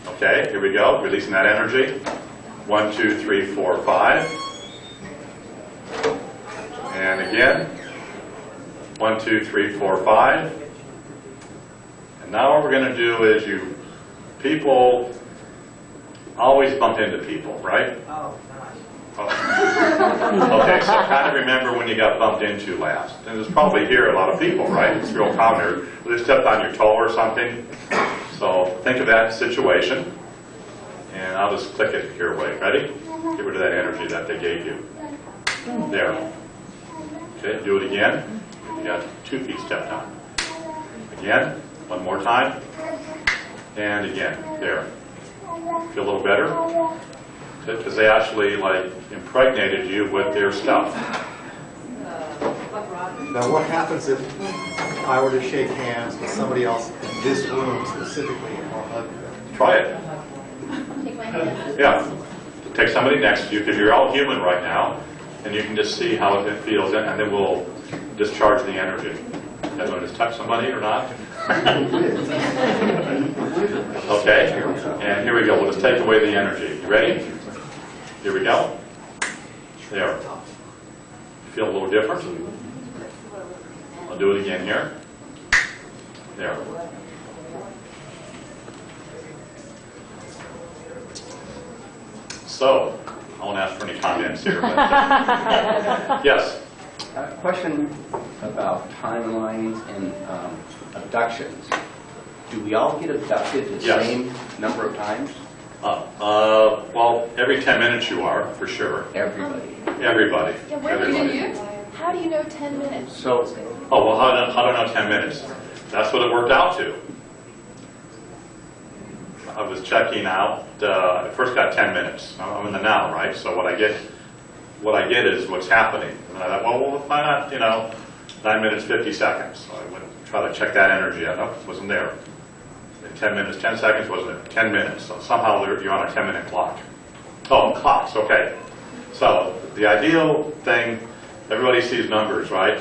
Okay, here we go. Releasing that energy. 1, 2, 3, 4, 5. And again. 1, 2, 3, 4, 5. And now what we're going to do is people always bump into people, right? Oh, Okay, so kind of remember when you got bumped into last. And there's probably here a lot of people, right? It's real common here. They stepped on your toe or something. So think of that situation. And I'll just click it your way. Ready? Get rid of that energy that they gave you. There. Okay, do it again. You got 2 feet stepped on. Again, one more time. And again, there. Feel a little better? Because they actually like impregnated you with their stuff. Now what happens if I were to shake hands with somebody else in this room specifically and I'll hug them? Try it. Take my hand. Yeah. Take somebody next to you, because you're all human right now, and you can just see how it feels, and then we'll discharge the energy. You guys want to just touch somebody or not? Okay, and here we go. We'll just take away the energy. You ready? Here we go. There. Feel a little different? I'll do it again here. There. So, I won't ask for any comments here. But, yes? Question about timelines and abductions. Do we all get abducted the Yes. same number of times? Well, every 10 minutes you are, for sure. Everybody. Everybody. Yeah, where do Everybody. you? How do you know 10 minutes? So, Oh, well, how do I know 10 minutes? That's what it worked out to. I was checking out, I first got 10 minutes. I'm in the now, right? So what I get is what's happening. And I thought, well, why not, 9 minutes, 50 seconds. So I went to try to check that energy out. Nope, wasn't there. In 10 minutes, 10 seconds, wasn't there? 10 minutes. So somehow you're on a 10-minute clock. Oh, clocks, okay. So the ideal thing, everybody sees numbers, right?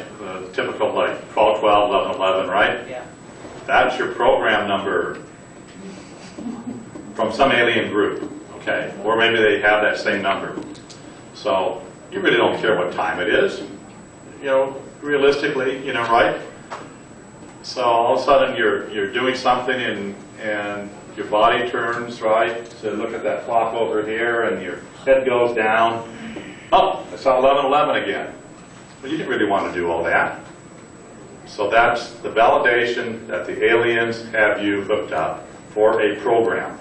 Typical like 12, 12, 11, 11, right? Yeah. That's your program number from some alien group, okay? Or maybe they have that same number. So you really don't care what time it is, realistically, right? So all of a sudden you're doing something and your body turns, right? So look at that clock over here and your head goes down. Oh, I saw 11:11 again. Well, you didn't really want to do all that. So that's the validation that the aliens have you hooked up for a program.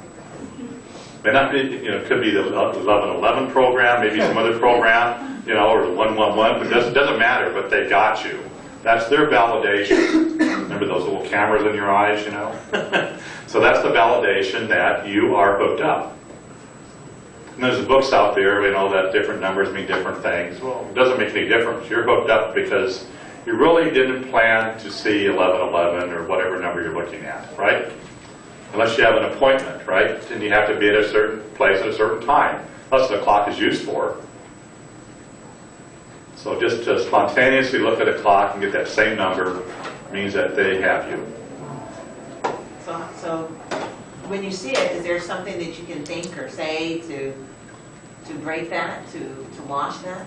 May not be, it could be the 1111 program, maybe some other program, or the 111, but it doesn't matter, but they got you. That's their validation. Remember those little cameras in your eyes, So that's the validation that you are hooked up. And there's books out there, that different numbers mean different things. Well, it doesn't make any difference. You're hooked up because you really didn't plan to see 1111 or whatever number you're looking at, right? Unless you have an appointment, right? And you have to be at a certain place at a certain time. That's what the clock is used for. So just to spontaneously look at a clock and get that same number means that they have you. So when you see it, is there something that you can think or say to break that, to launch that?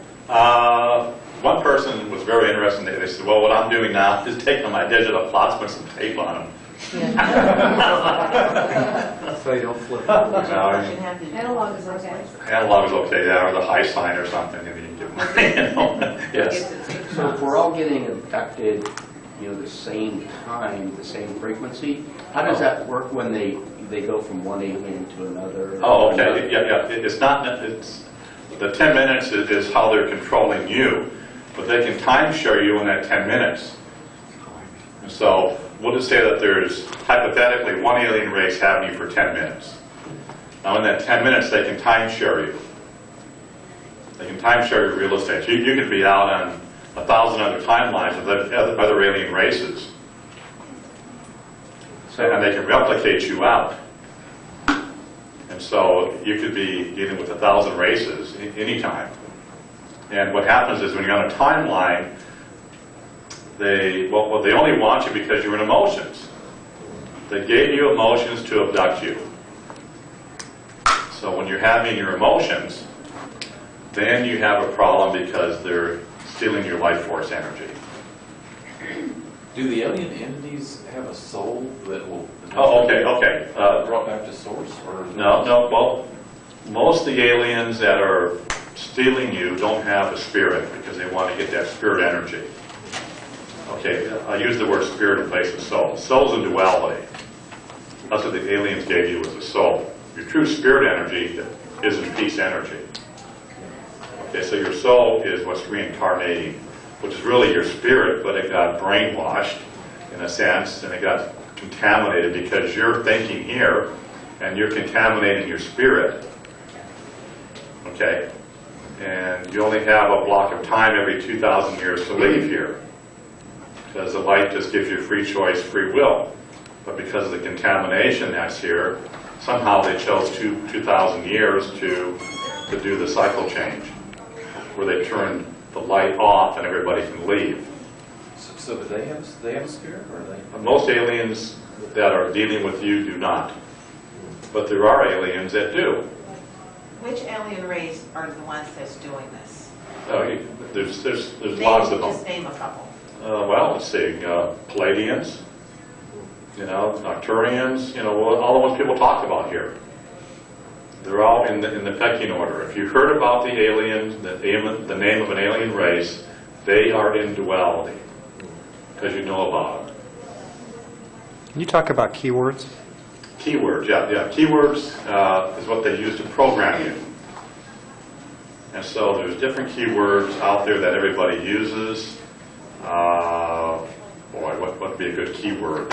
One person was very interested. They said, well, what I'm doing now is taking my digital clocks, put some tape on them. So you don't flip. Analog is okay. Analog is okay, yeah, or the high sign or something. And you can give them, yes. so if we're all getting abducted, the same time, the same frequency, how does that work when they go from one alien to another? Oh, okay, yeah. It's not, the 10 minutes is how they're controlling you, but they can time share you in that 10 minutes. So we'll just say that there's hypothetically one alien race having you for 10 minutes. Now in that 10 minutes, they can time share you. They can time share your real estate. You could be out on 1,000 other timelines with other alien races. And they can replicate you out. And so you could be dealing with 1,000 races anytime. And what happens is when you're on a timeline, they only want you because you're in emotions. They gave you emotions to abduct you. So when you're having your emotions, then you have a problem because they're stealing your life force energy. Do the alien entities have a soul that will Oh, okay. brought back to source? Or No. Well, most of the aliens that are stealing you don't have a spirit because they want to get that spirit energy. Okay, I use the word spirit in place of soul. Soul's a duality. That's what the aliens gave you, was a soul. Your true spirit energy isn't peace energy. Okay, so your soul is what's reincarnating, which is really your spirit, but it got brainwashed in a sense, and it got contaminated because you're thinking here, and you're contaminating your spirit. Okay? And you only have a block of time every 2,000 years to leave here, because the light just gives you free choice, free will. But because of the contamination that's here, somehow they chose 2,000 years to do the cycle change, where they turn the light off and everybody can leave. So do they have a spirit, or are they? Most aliens that are dealing with you do not. But there are aliens that do. Which alien race are the ones that's doing this? There's lots of them. Just name a couple. Well, let's see, Palladians, Nocturians, all the ones people talk about here. They're all in the pecking order. If you've heard about the aliens, the name of an alien race, they are in duality, because you know about them. Can you talk about keywords? Keywords, yeah. Keywords is what they use to program you. And so there's different keywords out there that everybody uses. What would be a good keyword?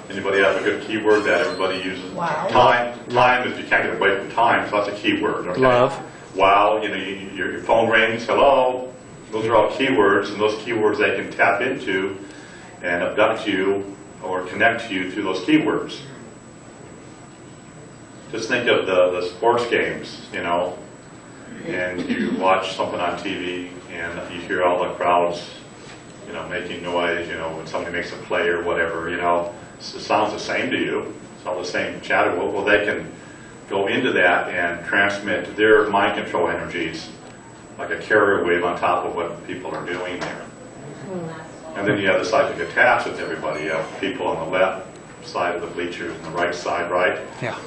Anybody have a good keyword that everybody uses? Wow. Time is, you can't get away from time, so that's a keyword. Okay? Love. Wow, your phone rings, hello. Those are all keywords, and those keywords they can tap into and abduct you or connect you to those keywords. Just think of the sports games, and you watch something on TV and you hear all the crowds, making noise, when somebody makes a play or whatever, it sounds the same to you. It's all the same chatter. Well, they can go into that and transmit their mind control energies like a carrier wave on top of what people are doing there. And then you have the psychic attached with everybody. You have people on the left side of the bleachers and the right side, right? Yeah.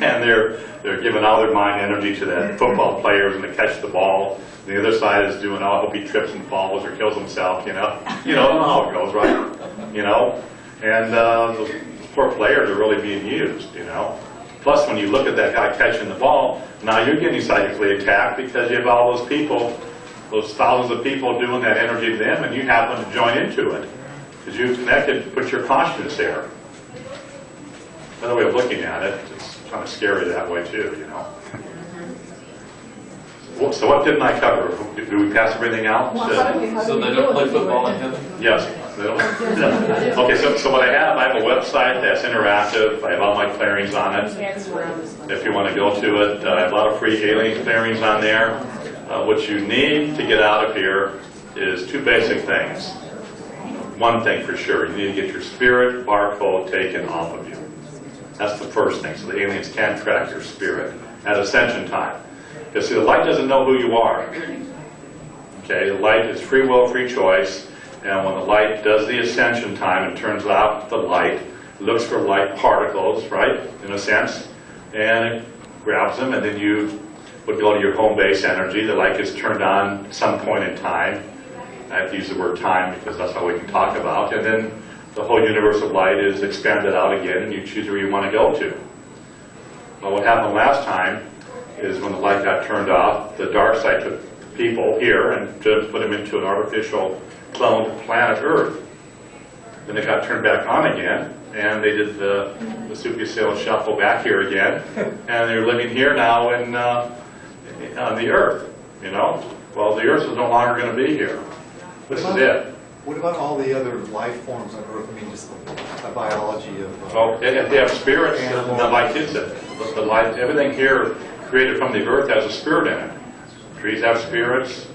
And they're giving all their mind energy to the football players and to catch the ball. The other side is doing, I hope he trips and falls or kills himself, You know how it goes, right? And those poor players are really being used, Plus, when you look at that guy catching the ball, now you're getting psychically attacked because you have all those people, those thousands of people doing that energy to them, and you happen to join into it. Because you've connected, put your consciousness there. Another way of looking at it, it's kind of scary that way too, So what didn't I cover? Did we pass everything out? So they don't play football in heaven? Yes. They don't. Okay, so what I have a website that's interactive. I have all my clearings on it. If you want to go to it, I have a lot of free alien clearings on there. What you need to get out of here is two basic things. One thing for sure, you need to get your spirit barcode taken off of you. That's the first thing, so the aliens can track your spirit at ascension time. Because see, the light doesn't know who you are. Okay, the light is free will, free choice, and when the light does the ascension time and turns off the light, looks for light particles, right, in a sense, and it grabs them, and then you would go to your home base energy. The light gets turned on at some point in time. I have to use the word time because that's all we can talk about. And then the whole universe of light is expanded out again, and you choose where you want to go to. Well, what happened last time is when the light got turned off, the dark side took people here and just put them into an artificial cloned planet Earth. Then it got turned back on again, and they did the Supercell shuffle back here again, and they're living here now on the Earth, Well, the Earth is no longer going to be here. This is it. What about all the other life forms on Earth? I mean, just the biology of... Well, if they have spirits, like you said, the life, everything here created from the Earth has a spirit in it. Trees have spirits,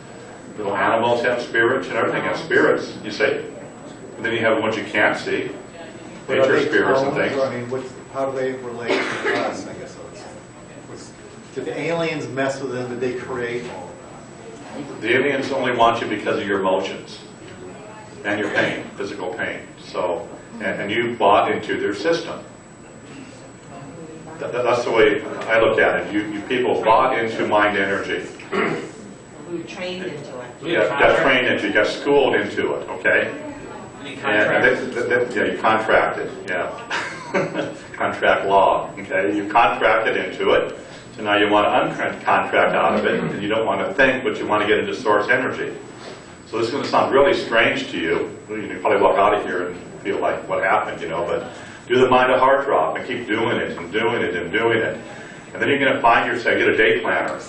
little animals have spirits, and everything has spirits, you see. And then you have ones you can't see, nature spirits and things. I mean, how do they relate to us, I guess? Did the aliens mess with them? Did they create? The aliens only want you because of your emotions and your pain, physical pain. So, and you bought into their system. That's the way I look at it. You people bought into mind energy. We were trained into it. You got trained into it. You got schooled into it. Okay. And you contracted. Yeah. contract law, okay? You contracted into it, so now you want to uncontract out of it, and you don't want to think, but you want to get into source energy. So this is going to sound really strange to you. You can probably walk out of here and feel like, what happened, you know, but do the mind to heart drop and keep doing it and doing it and doing it. And then you're going to find yourself, get a day planner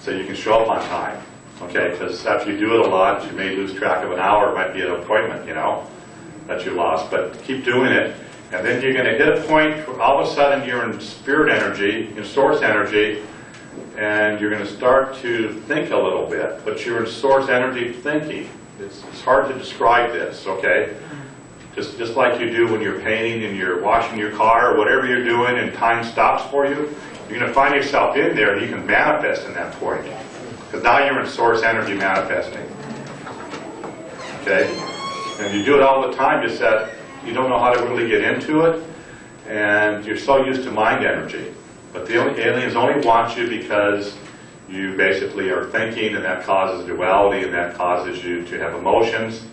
so you can show up on time, okay? Because after you do it a lot, you may lose track of an hour. It might be an appointment, you know, that you lost. But keep doing it. And then you're going to hit a point where all of a sudden you're in spirit energy, in source energy, and you're going to start to think a little bit. But you're in source energy thinking. It's hard to describe this, okay? Just like you do when you're painting and you're washing your car or whatever you're doing and time stops for you, you're going to find yourself in there and you can manifest in that point. Because now you're in source energy manifesting. Okay? And you do it all the time, just that you don't know how to really get into it, and you're so used to mind energy. But the aliens only want you because you basically are thinking, and that causes duality, and that causes you to have emotions.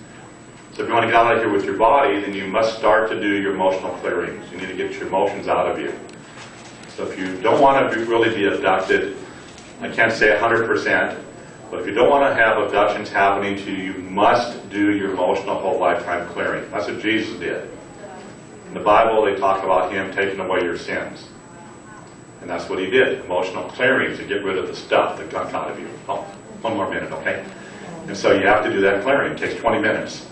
So if you want to get out of here with your body, then you must start to do your emotional clearings. You need to get your emotions out of you. So if you don't want to really be abducted, I can't say 100%, but if you don't want to have abductions happening to you, you must do your emotional whole lifetime clearing. That's what Jesus did. In the Bible, they talk about him taking away your sins. And that's what he did, emotional clearing, to get rid of the stuff that got out of you. Oh, one more minute, okay? And so you have to do that clearing. It takes 20 minutes.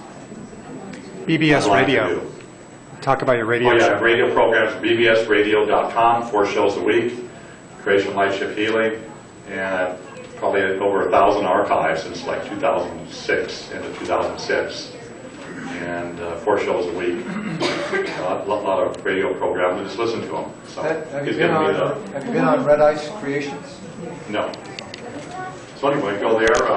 BBS Radio. Talk about your radio. Oh, yeah, show. radio programs, bbsradio.com, 4 shows a week, Creation Lightship Healing, and probably over 1,000 archives since like 2006 into 2006, and 4 shows a week. A lot of radio programs, and just listen to them. So Have you he's been giving me on Red Ice Creations? No. So anyway, go there.